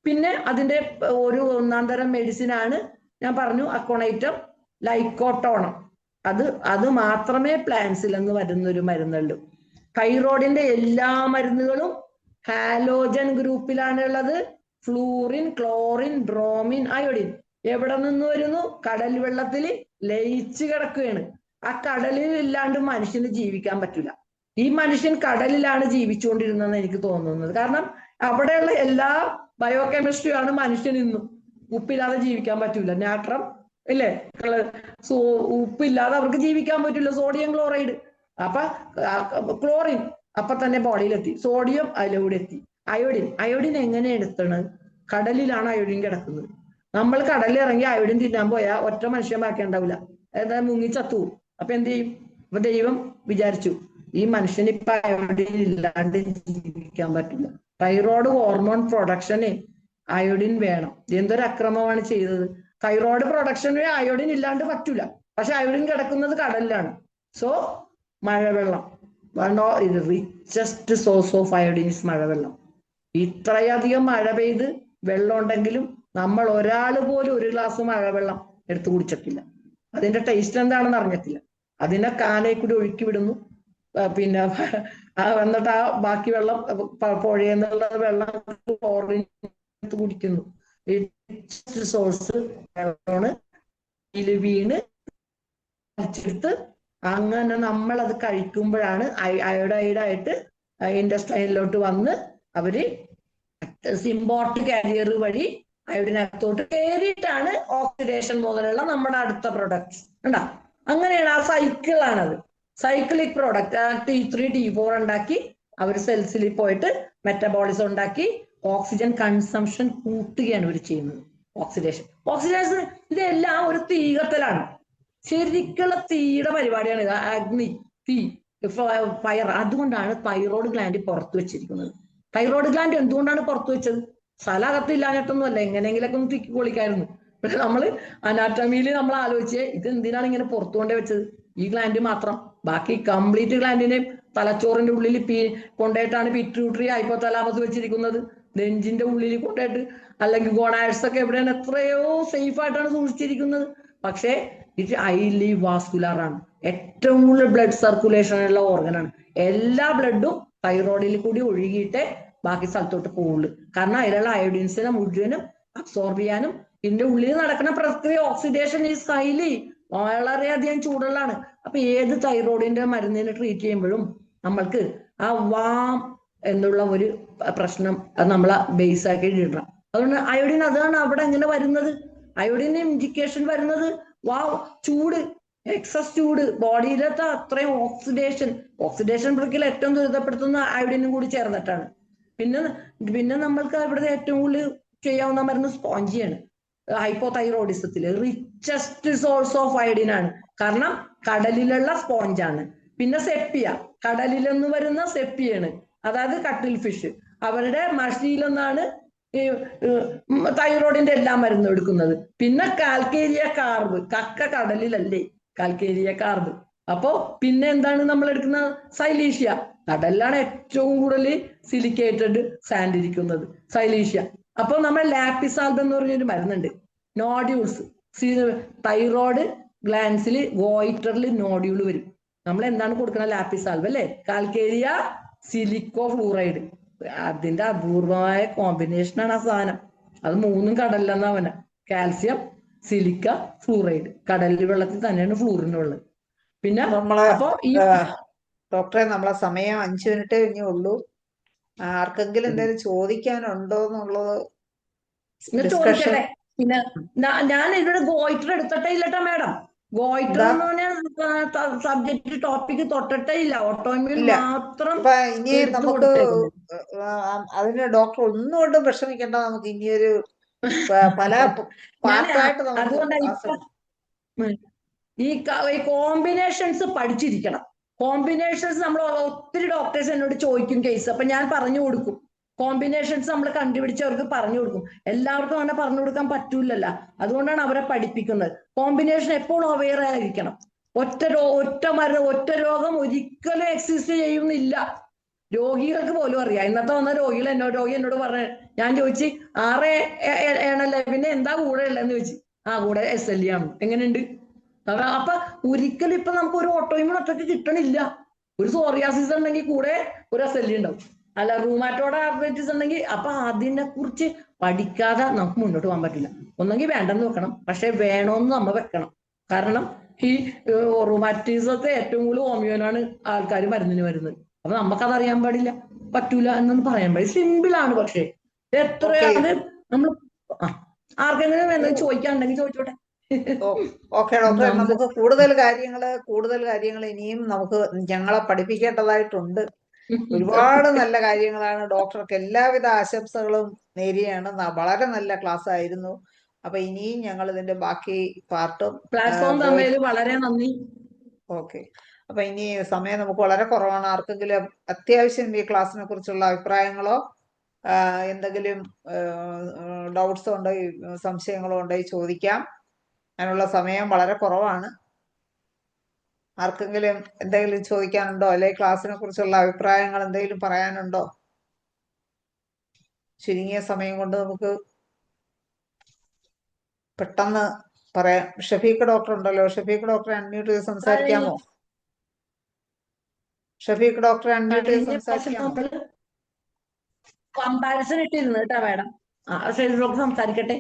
പിന്നെ അതിന്റെ ഒരു 1-ാം തരം മെഡിസിൻ ആണ് ഞാൻ പറഞ്ഞു, അക്കോണൈറ്റം ലൈക്കോട്ടോണം. അത് മാത്രമേ പ്ലാന്റ്സിൽ നിന്ന് വരുന്ന ഒരു മരുന്നുള്ളൂ. തൈറോയിഡിന്റെ എല്ലാ മരുന്നുകളും ഹാലോജൻ ഗ്രൂപ്പിലാണ് ഉള്ളത്. ഫ്ലൂറിൻ, ക്ലോറിൻ, ബ്രോമിൻ, അയോഡിൻ എവിടെ നിന്ന് വരുന്നു? കടൽ വെള്ളത്തിൽ ലയിച്ചു കിടക്കുകയാണ്. ആ കടലിൽ ഇല്ലാണ്ട് മനുഷ്യന് ജീവിക്കാൻ പറ്റില്ല. ഈ മനുഷ്യൻ കടലിലാണ് ജീവിച്ചുകൊണ്ടിരുന്നതെന്ന് എനിക്ക് തോന്നുന്നത്. കാരണം അവിടെയുള്ള എല്ലാ ബയോകെമിസ്ട്രിയാണ് മനുഷ്യൻ ഇന്നും. ഉപ്പില്ലാതെ ജീവിക്കാൻ പറ്റൂല. നാട്രം ഇല്ലേ, ഉപ്പില്ലാതെ അവർക്ക് ജീവിക്കാൻ പറ്റില്ല. സോഡിയം ക്ലോറൈഡ്, അപ്പൊ ക്ലോറിൻ അപ്പൊ തന്നെ ബോഡിയിലെത്തി. സോഡിയം അതിലൂടെ എത്തി. അയോഡിൻ എങ്ങനെ എടുത്തണ്? കടലിലാണ് അയോഡിൻ കിടക്കുന്നത്. നമ്മൾ കടലിൽ ഇറങ്ങി അയോഡിൻ തിന്നാൻ പോയാൽ ഒറ്റ മനുഷ്യൻ ബാക്കി ഉണ്ടാവില്ല. എന്താ, മുങ്ങി ചത്തു. അപ്പൊ എന്ത് ചെയ്യും? അപ്പൊ ദൈവം വിചാരിച്ചു ഈ മനുഷ്യന് ഇപ്പൊ അയോഡിൻ ഇല്ലാണ്ട് ജീവിക്കാൻ പറ്റില്ല. തൈറോയ്ഡ് ഹോർമോൺ പ്രൊഡക്ഷന് അയോഡിൻ വേണം. എന്തൊരു അക്രമമാണ് ചെയ്തത്! തൈറോയ്ഡ് പ്രൊഡക്ഷന് അയോഡിൻ ഇല്ലാണ്ട് പറ്റൂല. പക്ഷെ അയോഡിൻ കിടക്കുന്നത് കടലിലാണ്. സോ മഴവെള്ളം, richest source of iodine is മഴവെള്ളം. ഇത്രയധികം മഴ പെയ്ത് വെള്ളം ഉണ്ടെങ്കിലും നമ്മൾ ഒരാൾ പോലും ഒരു ഗ്ലാസ് മഴവെള്ളം എടുത്തു കുടിച്ചിട്ടില്ല. അതിന്റെ ടേസ്റ്റ് എന്താണെന്ന് അറിഞ്ഞിട്ടില്ല. അതിനെ കാലയിൽ കൂടി ഒഴുക്കി വിടുന്നു. പിന്നെ എന്നിട്ട് ആ ബാക്കി വെള്ളം പുഴയെന്നുള്ള വെള്ളം എടുത്ത് കുടിക്കുന്നു. സോഴ്സ് വെള്ളമാണ്. വീണ് വലിച്ചെടുത്ത് അങ്ങനെ നമ്മൾ അത് കഴിക്കുമ്പോഴാണ് അയോഡൈഡായിട്ട് ഇൻഡസ്ട്രൈനിലോട്ട് വന്ന് അവര് സിംബോട്ടിക് കാരിയർ വഴി അയോഡിനകത്തോട്ട് കയറിയിട്ടാണ് ഓക്സിഡേഷൻ മുതലുള്ള നമ്മുടെ അടുത്ത പ്രൊഡക്ട്സ് ഉണ്ടാ. അങ്ങനെയാണ് ആ സൈക്കിളാണത്. സൈക്ലിക് പ്രോഡക്റ്റ് T3 T4 ഉണ്ടാക്കി അവർ സെൽസിൽ പോയിട്ട് മെറ്റബോളിസം ഉണ്ടാക്കി ഓക്സിജൻ കൺസംഷൻ കൂട്ടുകയാണ് ഇവർ ചെയ്യുന്നത്. ഓക്സിഡേഷൻ ഇതെല്ലാം ഒരു തീകത്തലാണ്. ശരിക്കുള്ള തീയുടെ പരിപാടിയാണ് അഗ്നി, തീ, ഫയർ. അതുകൊണ്ടാണ് തൈറോയ്ഡ് ഗ്ലാൻഡ് പുറത്തു വെച്ചിരിക്കുന്നത്. തൈറോയ്ഡ് ഗ്ലാൻഡ് എന്തുകൊണ്ടാണ് പുറത്തു വെച്ചത്? സ്ഥലകത്തില്ലാഞ്ഞിട്ടൊന്നുമല്ല, എങ്ങനെയെങ്കിലൊക്കെ ഒന്ന് തിക്കി പൊളിക്കായിരുന്നു. പക്ഷെ നമ്മള് അനാറ്റമിയിൽ നമ്മൾ ആലോചിച്ച് ഇത് എന്തിനാണ് ഇങ്ങനെ പുറത്തു കൊണ്ടേ വെച്ചത്? ഈ ഗ്ലാൻഡ് മാത്രം. ബാക്കി കംപ്ലീറ്റ് ഗ്ലാൻഡിനെ തലച്ചോറിന്റെ ഉള്ളിൽ കൊണ്ടുപോയിട്ടാണ് പിറ്റ്യൂട്ടറി ഹൈപ്പോതലാമസ് വെച്ചിരിക്കുന്നത്. നെഞ്ചിന്റെ ഉള്ളിൽ കൊണ്ടുപോയിട്ട്, അല്ലെങ്കിൽ ഗോണാഡ്സ് ഒക്കെ എവിടെയാണ് എത്രയോ സേഫ് ആയിട്ടാണ് സൂക്ഷിച്ചിരിക്കുന്നത്. പക്ഷേ ഇത് ഹൈലി വാസ്കുലർ ആണ്. ഏറ്റവും കൂടുതൽ ബ്ലഡ് സർക്കുലേഷൻ ഉള്ള ഓർഗനാണ്. എല്ലാ ബ്ലഡും തൈറോയിഡിൽ കൂടി ഒഴുകിയിട്ടേ ബാക്കി സ്ഥലത്തോട്ട് പോവുള്ളൂ. കാരണം അതിലുള്ള അയോഡിൻസിനെ മുഴുവനും അബ്സോർബ് ചെയ്യാനും ഇതിന്റെ ഉള്ളിൽ നടക്കുന്ന പ്രക്രിയ ഓക്സിഡേഷൻ ഈസ് ഹൈലി, വളരെയധികം ചൂടുള്ളതാണ്. അപ്പൊ ഏത് തൈറോയിഡിന്റെ മരുന്നിനെ ട്രീറ്റ് ചെയ്യുമ്പോഴും നമ്മൾക്ക് ആ വാം എന്നുള്ള ഒരു പ്രശ്നം അത് നമ്മളെ ബേസ് ആക്കി ഇടണം. അതുകൊണ്ട് അയോഡിൻ അതാണ് അവിടെ എങ്ങനെ വരുന്നത്. അയോഡിന് ഇൻഡിക്കേഷൻ വരുന്നത് ചൂട്, എക്സസ് ചൂട്, ബോഡിയിലത്തെ അത്രയും ഓക്സിഡേഷൻ പ്രക്രിയയിൽ ഏറ്റവും ദുരിതപ്പെടുത്തുന്ന അയോഡിനും കൂടി ചേർന്നിട്ടാണ്. പിന്നെ നമ്മൾക്ക് ഇവിടുത്തെ ഏറ്റവും കൂടുതൽ ചെയ്യാവുന്ന മരുന്ന് സ്പോഞ്ചിയാണ്. ഹൈപ്പോതൈറോയിഡിസത്തില് റിച്ചസ്റ്റ് സോഴ്സ് ഓഫ് അയോഡിൻ ആണ്. കാരണം കടലിലുള്ള സ്പോഞ്ചാണ്. പിന്നെ സെപ്പിയ, കടലിൽ നിന്ന് വരുന്ന സെപ്പിയാണ്, അതായത് കട്ടിൽ ഫിഷ്. അവരുടെ മഷിയിൽ നിന്നാണ് ഈ തൈറോയിഡിന്റെ എല്ലാ മരുന്നും എടുക്കുന്നത്. പിന്നെ കാൽക്കേരിയ കാർബ്, കക്ക കടലിലല്ലേ കാൽക്കേരിയ കാർബ്. അപ്പോ പിന്നെ എന്താണ് നമ്മൾ എടുക്കുന്നത്? സൈലീഷ്യ. കടലിലാണ് ഏറ്റവും കൂടുതൽ സിലിക്കേറ്റഡ് സാൻഡ് ഇരിക്കുന്നത്, സൈലീഷ്യ. അപ്പൊ നമ്മൾ ലാപ്പിസാൽബ് എന്ന് പറഞ്ഞൊരു മരുന്നുണ്ട്. നോഡ്യൂൾസ്, തൈറോയ്ഡ് ഗ്ലാൻസിൽ ഗോയിറ്ററിൽ നോഡ്യൂൾ വരും. നമ്മൾ എന്താണ് കൊടുക്കുന്നത്? ലാപ്പിസാൽബ് അല്ലെ, കാൽക്കേരിയ സിലിക്കോ ഫ്ലൂറൈഡ്. അതിന്റെ അപൂർവമായ കോമ്പിനേഷനാണ് ആ സാധനം. അത് മൂന്നും കടലിലെന്നാവന. Calcium, silica, fluoride. കടലിൽ വെള്ളത്തിൽ തന്നെയാണ് ഫ്ലൂറിന് ഉള്ളത്. പിന്നെ അപ്പൊ ഈ ഡോക്ടറെ, നമ്മളെ സമയം 5 മിനിറ്റ് കഴിഞ്ഞേ ഉള്ളൂ. ആർക്കെങ്കിലും എന്തെങ്കിലും ചോദിക്കാനുണ്ടോ എന്നുള്ളത് ഡിസ്കഷൻ. ചോദിക്കട്ടെ. പിന്നെ ഞാൻ ഇവിടെ ഗോയിറ്റർ എടുത്തിട്ടേ ഇല്ലട്ടോ മാഡം. ഗോയിറ്റർ എന്ന് പറഞ്ഞ സബ്ജക്ട് ടോപ്പിക് തൊട്ടിട്ടേ ഇല്ല. ഓട്ടോഇമ്മ്യൂൺ മാത്രം. ഇനി നമുക്ക് അതിന് ഡോക്ടർ ഒന്നുകൊണ്ടും വിഷമിക്കേണ്ട. നമുക്ക് ഇനിയൊരു പല പാർട്ടായിട്ട് ഈ കോമ്പിനേഷൻസ് പഠിച്ചിരിക്കണം. കോമ്പിനേഷൻസ് നമ്മൾ ഒത്തിരി ഡോക്ടേഴ്സ് എന്നോട് ചോദിക്കും കേസ്, അപ്പൊ ഞാൻ പറഞ്ഞു കൊടുക്കും. കോമ്പിനേഷൻസ് നമ്മൾ കണ്ടുപിടിച്ച് അവർക്ക് പറഞ്ഞു കൊടുക്കും. എല്ലാവർക്കും അങ്ങനെ പറഞ്ഞു കൊടുക്കാൻ പറ്റൂലല്ലോ, അതുകൊണ്ടാണ് അവരെ പഠിപ്പിക്കുന്നത്. കോമ്പിനേഷൻ എപ്പോഴും അവെയർ ആയിരിക്കണം. ഒറ്റ രോഗം ഒരിക്കലും എക്സിസ്റ്റ് ചെയ്യുന്നില്ല. രോഗികൾക്ക് പോലും അറിയാം. ഇന്നത്തെ വന്ന രോഗി എന്നോട് പറഞ്ഞു, ഞാൻ ചോദിച്ചു 6 പിന്നെ എന്താ കൂടെ ഉള്ളതെന്ന് ചോദിച്ചു. കൂടെ SLE ആണ്. എങ്ങനെയുണ്ട്? അപ്പൊ ഒരിക്കലും ഇപ്പൊ നമുക്ക് ഒരു ഓട്ടോയിമ്യൂൺ ഒറ്റയ്ക്ക് കിട്ടണില്ല. ഒരു സോറിയാസിസ് ഉണ്ടെങ്കിൽ കൂടെ ഒരു SLE ഉണ്ടാവും, അല്ല റൂമാറ്റോഡ് ആർത്രൈറ്റിസ് ഉണ്ടെങ്കിൽ. അപ്പൊ അതിനെ കുറിച്ച് പഠിക്കാതെ നമുക്ക് മുന്നോട്ട് പോകാൻ പറ്റില്ല. ഒന്നെങ്കിൽ വേണ്ടെന്ന് വെക്കണം, പക്ഷെ വേണമെന്ന് നമ്മ വെക്കണം. കാരണം ഈ റൂമാറ്റിസത്തെ ഏറ്റവും കൂടുതൽ ഹോമിയോനാണ് ആൾക്കാർ മരുന്നിന് വരുന്നത്. അപ്പൊ നമുക്കത് അറിയാൻ പാടില്ല, പറ്റൂല എന്നൊന്നും പറയാൻ പാടില്ല. സിമ്പിൾ ആണ്. പക്ഷെ എത്രയാണ് നമ്മൾ ആർക്കെങ്കിലും എന്തെങ്കിലും ചോദിക്കാനുണ്ടെങ്കിൽ ചോദിച്ചോട്ടെ. ഓക്കെ ഡോക്ടറെ, നമുക്ക് കൂടുതൽ കാര്യങ്ങൾ ഇനിയും നമുക്ക് ഞങ്ങളെ പഠിപ്പിക്കേണ്ടതായിട്ടുണ്ട്. ഒരുപാട് നല്ല കാര്യങ്ങളാണ്. ഡോക്ടർക്ക് എല്ലാവിധ ആശംസകളും നേരുകയാണ്. വളരെ നല്ല ക്ലാസ് ആയിരുന്നു. അപ്പൊ ഇനിയും ഞങ്ങൾ ഇതിന്റെ ബാക്കി പാർട്ടും പ്ലാറ്റ്ഫോം തന്നതിൽ വളരെ നന്ദി. ഓക്കെ. അപ്പൊ ഇനി സമയം നമുക്ക് വളരെ കുറവാണ്. ആർക്കെങ്കിലും അത്യാവശ്യം ഈ ക്ലാസ്സിനെ കുറിച്ചുള്ള അഭിപ്രായങ്ങളോ എന്തെങ്കിലും ഡൗട്ട്സോ ഉണ്ടെങ്കിൽ സംശയങ്ങളോ ഉണ്ടെങ്കിൽ ചോദിക്കാം. അതിനുള്ള സമയം വളരെ കുറവാണ്. ആർക്കെങ്കിലും എന്തെങ്കിലും ചോദിക്കാനുണ്ടോ, അല്ലെങ്കിൽ ക്ലാസ്സിനെ കുറിച്ചുള്ള അഭിപ്രായങ്ങൾ എന്തെങ്കിലും പറയാനുണ്ടോ? ചുരുങ്ങിയ സമയം കൊണ്ട് നമുക്ക് പെട്ടെന്ന് പറയാം. ഷഫീഖ് ഡോക്ടർ ഉണ്ടല്ലോ, ഷഫീഖ് ഡോക്ടറെ അൺമ്യൂട്ട് ചെയ്ത് സംസാരിക്കാമോ? ഷഫീഖ് ഡോക്ടറെ അൺമ്യൂട്ട് ചെയ്ത് സംസാരിക്കാമോ? കമ്പാരിസൺ ഇട്ടിരുന്നു കേട്ടാ മാഡം. ഷഫീഖ് ഡോക്ടർ സംസാരിക്കട്ടെ.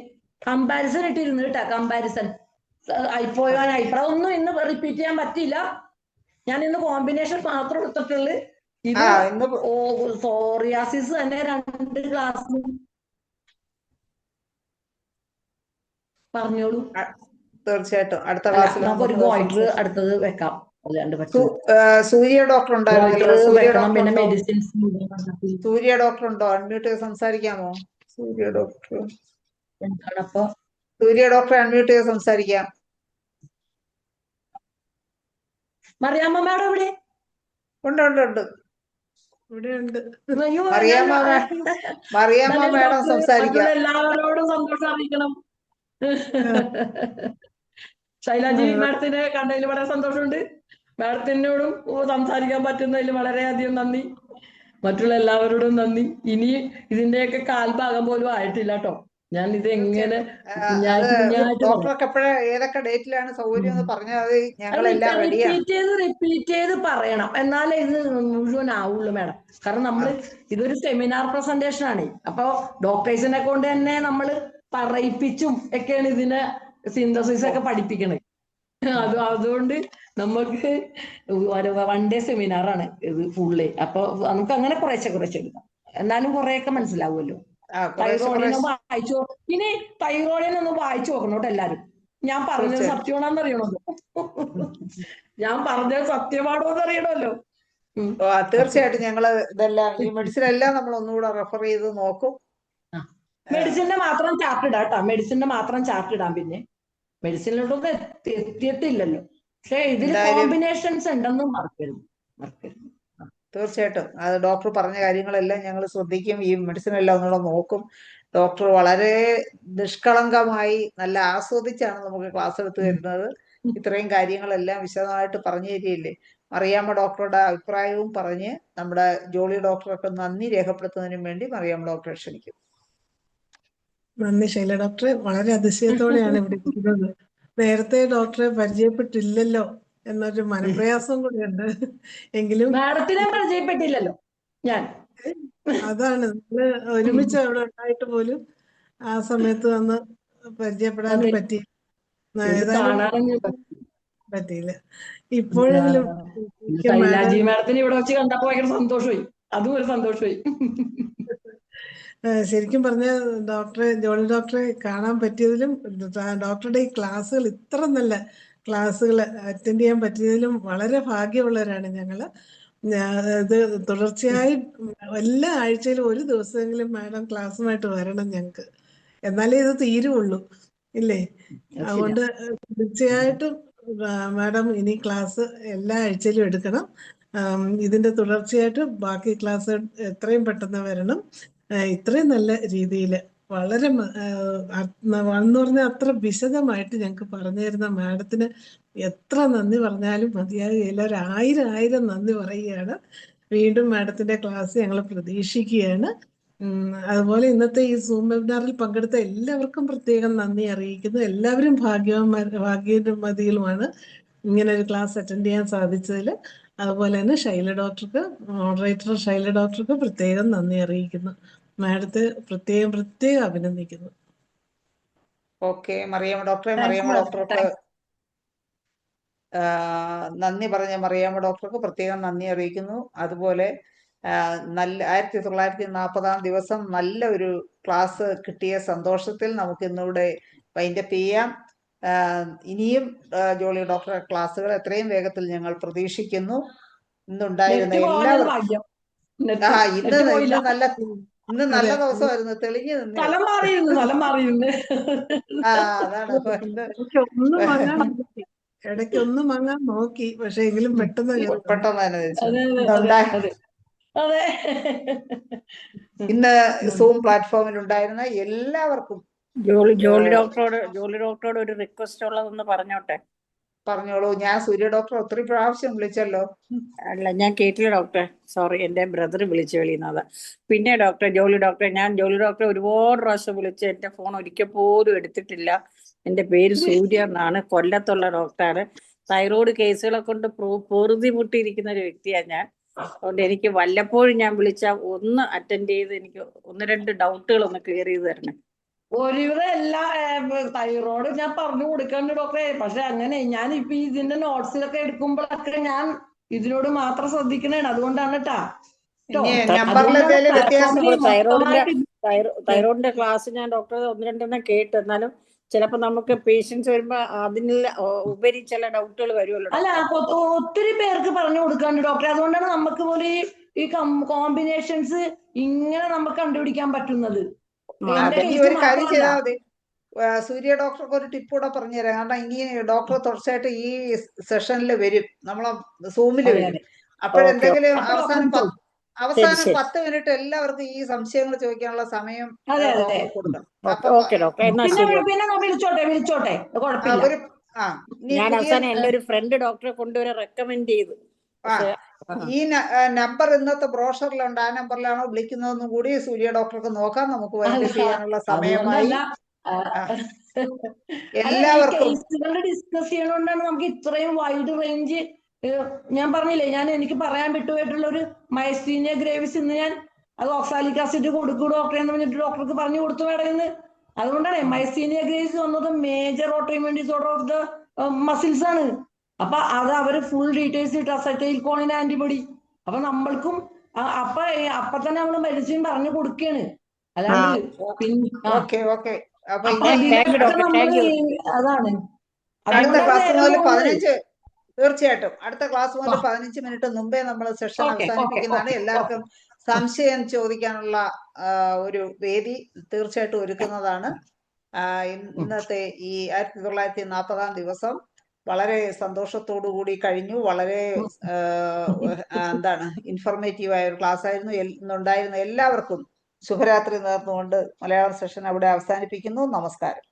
കമ്പാരിസൺ ഇട്ടിരുന്നു കേട്ടാ, കമ്പാരിസൺ അഭിപ്രായം ഒന്നും ഇന്ന് റിപ്പീറ്റ് ചെയ്യാൻ പറ്റില്ല. ഞാൻ ഇന്ന് കോമ്പിനേഷൻ മാത്രം എടുത്തിട്ടുള്ളു. ഇത് സോറിയാസിസ് തന്നെ 2 ക്ലാസ് പറഞ്ഞോളൂ. തീർച്ചയായിട്ടും അടുത്ത ക്ലാസ്സിൽ ഒരു ഗോയിറ്റർ അടുത്തത് വെക്കാം. സൂര്യ ഡോക്ടർ ഉണ്ടായിരുന്നല്ലോ, പിന്നെ മെഡിസിൻസ്. സൂര്യ ഡോക്ടർ ഉണ്ടോ? അൺമ്യൂട്ട് ചെയ്ത് സംസാരിക്കാമോ? സൂര്യ ഡോക്ടറെ അൺമ്യൂട്ട് ചെയ്ത് സംസാരിക്കാം. മറിയാമ്മ മാഡം ഇവിടെ ഉണ്ട്. മറിയാമ്മ മാഡം സംസാരിക്കാം. എല്ലാവരോടും സന്തോഷം അറിയിക്കണം. ശൈലാജി മാഡത്തിനെ കണ്ടതിൽ വളരെ സന്തോഷമുണ്ട്. മാഡത്തിനോടും സംസാരിക്കാൻ പറ്റുന്നതിൽ വളരെയധികം നന്ദി. മറ്റുള്ള എല്ലാവരോടും നന്ദി. ഇനി ഇതിന്റെയൊക്കെ കാൽഭാഗം പോലും ആയിട്ടില്ല കേട്ടോ. ഞാൻ ഇത് എങ്ങനെ ഡോക്ടർക്ക് എപ്പോഴാ ഏതൊക്കെ ഡേറ്റിലാണ് സൗകര്യം എന്ന് പറഞ്ഞാൽ ഞങ്ങളെല്ലാം റെഡിയാണ്. റിപ്പീറ്റ് ചെയ്ത് പറയണം, എന്നാലേ ഇത് മുഴുവൻ ആവുള്ളൂ മാഡം. കാരണം നമ്മള് ഇതൊരു സെമിനാർ പ്രസന്റേഷൻ ആണ്. അപ്പൊ ഡോക്ടേഴ്സിനെ കൊണ്ട് തന്നെ നമ്മൾ പറയിപ്പിച്ചും ഒക്കെയാണ് ഇതിനെ സിന്തസിസ് ഒക്കെ പഠിപ്പിക്കണത്. അതുകൊണ്ട് നമുക്ക് 1 ഡേ സെമിനാർ ആണ് ഇത് ഫുള്ള്. അപ്പൊ നമുക്ക് അങ്ങനെ കുറേശ്ശെ എടുക്കാം, എന്നാലും കുറെയൊക്കെ മനസ്സിലാവുമല്ലോ. തൈറോയിഡിനെ വായിച്ചു, ഇനി തൈറോയിഡിനൊന്ന് വായിച്ചു നോക്കണം എല്ലാരും. ഞാൻ പറഞ്ഞത് സത്യമാണെന്ന് അറിയണമല്ലോ. ഞാൻ പറഞ്ഞത് സത്യമാണോന്ന് അറിയണമല്ലോ. തീർച്ചയായിട്ടും ഞങ്ങള് ഇതെല്ലാം ഈ മെഡിസിൻ എല്ലാം നമ്മൾ ഒന്നുകൂടെ റെഫർ ചെയ്ത് നോക്കും. മെഡിസിന്റെ മാത്രം ചാർട്ട് ഇടാം കേട്ടോ. മെഡിസിന്റെ മാത്രം ചാർട്ട് ഇടാം. പിന്നെ മെഡിസിനിലോട്ടൊന്നും എത്തിയിട്ടില്ലല്ലോ, പക്ഷെ ഇതിൽ കോമ്പിനേഷൻസ് ഉണ്ടെന്നും മറക്കരുത്. തീർച്ചയായിട്ടും അത് ഡോക്ടർ പറഞ്ഞ കാര്യങ്ങളെല്ലാം ഞങ്ങൾ ശ്രദ്ധിക്കും. ഈ മെഡിസിൻ എല്ലാം ഒന്നുകൂടെ നോക്കും. ഡോക്ടർ വളരെ നിഷ്കളങ്കമായി നല്ല ആസ്വദിച്ചാണ് നമുക്ക് ക്ലാസ് എടുത്തു തരുന്നത്. ഇത്രയും കാര്യങ്ങളെല്ലാം വിശദമായിട്ട് പറഞ്ഞു തരികയില്ലേ. മറിയാമ്മ ഡോക്ടറുടെ അഭിപ്രായവും പറഞ്ഞ് നമ്മുടെ ജോളി ഡോക്ടർക്ക് നന്ദി രേഖപ്പെടുത്തുന്നതിനും വേണ്ടി മറിയാമ്മ ഡോക്ടറെ ക്ഷണിക്കും. നന്ദി ശൈല ഡോക്ടറെ. വളരെ അതിശയത്തോടെയാണ് ഇവിടെ ഇരിക്കുന്നത്. നേരത്തെ ഡോക്ടറെ പരിചയപ്പെട്ടില്ലല്ലോ എന്നൊരു മനപ്രയാസം കൂടിയുണ്ട്. എങ്കിലും മാഡത്തിനെ പരിചയപ്പെട്ടില്ലല്ലോ ഞാൻ. അതാണ് നമ്മള് ഒരുമിച്ച് അവിടെ ഉണ്ടായിട്ട് പോലും ആ സമയത്ത് വന്ന് പരിചയപ്പെടാനും പറ്റിയില്ല. ഇപ്പോഴെങ്കിലും ശൈലാജി മാഡത്തിന് ഇവിടെ വെച്ച് കണ്ടപ്പോ ഭയങ്കര സന്തോഷമായി. അതും ഒരു സന്തോഷമായി. ശരിക്കും പറഞ്ഞ ഡോക്ടറെ, ജോളി ഡോക്ടറെ കാണാൻ പറ്റിയതിലും ഡോക്ടറുടെ ഈ ക്ലാസ്സുകൾ, ഇത്ര നല്ല ക്ലാസ്സുകൾ അറ്റൻഡ് ചെയ്യാൻ പറ്റിയതിലും വളരെ ഭാഗ്യമുള്ളവരാണ് ഞങ്ങള്. ഇത് തുടർച്ചയായി എല്ലാ ആഴ്ചയിലും ഒരു ദിവസമെങ്കിലും മാഡം ക്ലാസ്സുമായിട്ട് വരണം ഞങ്ങൾക്ക്, എന്നാലേ ഇത് തീരുള്ളൂ ഇല്ലേ. അതുകൊണ്ട് തീർച്ചയായിട്ടും മാഡം ഇനി ക്ലാസ് എല്ലാ ആഴ്ചയിലും എടുക്കണം. ഇതിന്റെ തുടർച്ചയായിട്ട് ബാക്കി ക്ലാസ് എത്രയും പെട്ടെന്ന് വരണം. ഇത്രയും നല്ല രീതിയിൽ വളരെ എന്ന് പറഞ്ഞാൽ അത്ര വിശദമായിട്ട് ഞങ്ങൾക്ക് പറഞ്ഞു തരുന്ന മാഡത്തിന് എത്ര നന്ദി പറഞ്ഞാലും മതിയാകുകയില്ല. ഒരു ആയിരം നന്ദി പറയുകയാണ്. വീണ്ടും മാഡത്തിന്റെ ക്ലാസ് ഞങ്ങൾ പ്രതീക്ഷിക്കുകയാണ്. അതുപോലെ ഇന്നത്തെ ഈ സൂം വെബിനാറിൽ പങ്കെടുത്ത എല്ലാവർക്കും പ്രത്യേകം നന്ദി അറിയിക്കുന്നു. എല്ലാവരും ഭാഗ്യവതികളുമാണ് ഇങ്ങനെ ഒരു ക്ലാസ് അറ്റൻഡ് ചെയ്യാൻ സാധിച്ചതിൽ. അതുപോലെ തന്നെ ശൈല ഡോക്ടർക്ക്, മോഡറേറ്റർ ശൈല ഡോക്ടർക്ക് പ്രത്യേകം നന്ദി അറിയിക്കുന്നു. മാഡത്തെ പ്രത്യേകം അഭിനന്ദിക്കുന്നു. ഓക്കെ, മറിയാമ്മ ഡോക്ടർക്ക് നന്ദി പറഞ്ഞ മറിയാമ്മ ഡോക്ടർക്ക് പ്രത്യേകം നന്ദി അറിയിക്കുന്നു. അതുപോലെ നല്ല 1940 ദിവസം നല്ല ഒരു ക്ലാസ് കിട്ടിയ സന്തോഷത്തിൽ നമുക്ക് ഇന്നിവിടെ വൈൻഡപ്പ് ചെയ്യാം. ഇനിയും ജോളി ഡോക്ടറെ ക്ലാസ്സുകൾ എത്രയും വേഗത്തിൽ ഞങ്ങൾ പ്രതീക്ഷിക്കുന്നു. ഇന്നുണ്ടായിരുന്ന എല്ലാവർക്കും ഇന്ന് നല്ല ദിവസമായിരുന്നു, തെളിഞ്ഞു നിന്ന്. അതാണ് ഇടയ്ക്ക് ഒന്ന് മങ്ങാൻ നോക്കി, പക്ഷെ എങ്കിലും പെട്ടെന്ന് തന്നെ ഇന്ന് സൂം പ്ലാറ്റ്ഫോമിൽ ഉണ്ടായിരുന്ന എല്ലാവർക്കും ജോളി ഡോക്ടറോട് ഒരു റിക്വസ്റ്റ് ഉള്ളതെന്ന് പറഞ്ഞോട്ടെ. പറഞ്ഞോളൂ. ഞാൻ സൂര്യ ഡോക്ടർ ഒത്തിരി പ്രാവശ്യം വിളിച്ചല്ലോ. അല്ല, ഞാൻ കേട്ടില്ല ഡോക്ടറെ, സോറി, എന്റെ ബ്രദർ വിളിച്ചു വെളിയുന്നത്. പിന്നെ ജോളി ഡോക്ടറെ ഒരുപാട് പ്രാവശ്യം വിളിച്ച് എന്റെ ഫോൺ ഒരിക്കൽ പോലും എടുത്തിട്ടില്ല. എന്റെ പേര് സൂര്യ എന്നാണ്, കൊല്ലത്തുള്ള ഡോക്ടറാണ്. തൈറോയ്ഡ് കേസുകളെ കൊണ്ട് പൊറുതി മുട്ടിയിരിക്കുന്ന ഒരു വ്യക്തിയാണ് ഞാൻ. അതുകൊണ്ട് എനിക്ക് വല്ലപ്പോഴും ഞാൻ വിളിച്ചാൽ ഒന്ന് അറ്റൻഡ് ചെയ്ത് എനിക്ക് 1-2 ഡൗട്ടുകൾ ഒന്ന് ക്ലിയർ ചെയ്ത് തരണം. ഒരുവിധം എല്ലാ തൈറോയ്ഡ് ഞാൻ പറഞ്ഞു കൊടുക്കാണ്ട് ഡോക്ടറെ. പക്ഷെ അങ്ങനെ ഞാൻ ഇപ്പൊ ഇതിന്റെ നോട്ട്സിലൊക്കെ എടുക്കുമ്പോഴൊക്കെ ഞാൻ ഇതിനോട് മാത്രം ശ്രദ്ധിക്കണേണ്. അതുകൊണ്ടാണ് കേട്ടാ. തൈറോയിഡിന്റെ ക്ലാസ് ഞാൻ ഡോക്ടറെ 1-2 കേട്ടു. എന്നാലും ചിലപ്പോ നമുക്ക് പേഷ്യൻസ് വരുമ്പോ അതിനുള്ള ഉപരി ചില ഡൗട്ടുകൾ വരുമല്ലോ. അല്ല, ഒത്തിരി പേർക്ക് പറഞ്ഞു കൊടുക്കാണ്ട് ഡോക്ടറെ. അതുകൊണ്ടാണ് നമുക്ക് പോലെ ഈ കോമ്പിനേഷൻസ് ഇങ്ങനെ നമുക്ക് കണ്ടുപിടിക്കാൻ പറ്റുന്നത്. ഒരു കാര്യം ചെയ്താൽ മതി, സൂര്യ ഡോക്ടർക്ക് ഒരു ടിപ്പ് കൂടെ പറഞ്ഞുതരാം. കാരണം ഇനി ഡോക്ടർ തുടർച്ചയായിട്ട് ഈ സെഷനിൽ വരും, നമ്മളെ സൂമിൽ വരും. അപ്പോഴെന്തെങ്കിലും അവസാനം 10 മിനിറ്റ് എല്ലാവർക്കും ഈ സംശയങ്ങൾ ചോദിക്കാനുള്ള സമയം കൊടുക്കണം. ഞാൻ അവസാനം എന്റെ ഒരു ഫ്രണ്ട് ഡോക്ടറെ കൊണ്ടുവരെ റെക്കമെൻഡ് ചെയ്തു. ഈ നമ്പർ ഇന്നത്തെ ബ്രോഷറിലുണ്ട്. ആ നമ്പറിലാണോ വിളിക്കുന്നതെന്നും കൂടി സൂര്യ ഡോക്ടർക്ക് നോക്കാം. നമുക്ക് വൈൻഡ് ചെയ്യാനുള്ള സമയമായി. എല്ലാവർക്കും ഡിസ്കസ് ചെയ്യണോണ്ടാണ് നമുക്ക് ഇത്രയും വൈഡ് റേഞ്ച്. ഞാൻ പറഞ്ഞില്ലേ, എനിക്ക് പറയാൻ വിട്ടുപോയിട്ടുള്ള ഒരു മൈസ്റ്റീനിയ ഗ്രേവിസ് ഇന്ന് ഞാൻ അത് ഓക്സാലിക് ആസിഡ് കൊടുക്കും ഡോക്ടറെ എന്ന് പറഞ്ഞിട്ട് ഡോക്ടർക്ക് പറഞ്ഞു കൊടുത്തു വേണമെന്ന്. അതുകൊണ്ടാണ് മൈസ്റ്റീനിയ ഗ്രേവിസ് വന്നത് major autoimmune disorder of the muscles ആണ്. അപ്പൊ അത് അവര് ഫുൾ ഡീറ്റെയിൽസ് ഇട്ട് അസറ്റൈൽ കോളിൻ ആന്റിബോഡി. അപ്പൊ നമ്മൾക്കും അപ്പൊ തന്നെ നമ്മള് മെഡിസിൻ പറഞ്ഞു കൊടുക്കുകയാണ്. അല്ലാണ്ട് അതാണ്. അടുത്ത ക്ലാസ് മുതൽ 15 തീർച്ചയായിട്ടും അടുത്ത ക്ലാസ് മുതൽ 15 മിനിറ്റ് മുമ്പേ നമ്മൾ സെഷൻ അവസാനിപ്പിക്കുന്നതാണ്. എല്ലാവർക്കും സംശയം ചോദിക്കാനുള്ള ഒരു വേദി തീർച്ചയായിട്ടും ഒരുക്കുന്നതാണ്. ഇന്നത്തെ ഈ 1940 ദിവസം വളരെ സന്തോഷത്തോടു കൂടി കഴിഞ്ഞു. വളരെ ഇൻഫോർമേറ്റീവ് ആയ ഒരു ക്ലാസ് ആയിരുന്നു. ഇന്നുണ്ടായിരുന്ന എല്ലാവർക്കും ശുഭരാത്രി നേർന്നുകൊണ്ട് മലയാളം സെഷൻ അവിടെ അവസാനിപ്പിക്കുന്നു. നമസ്കാരം.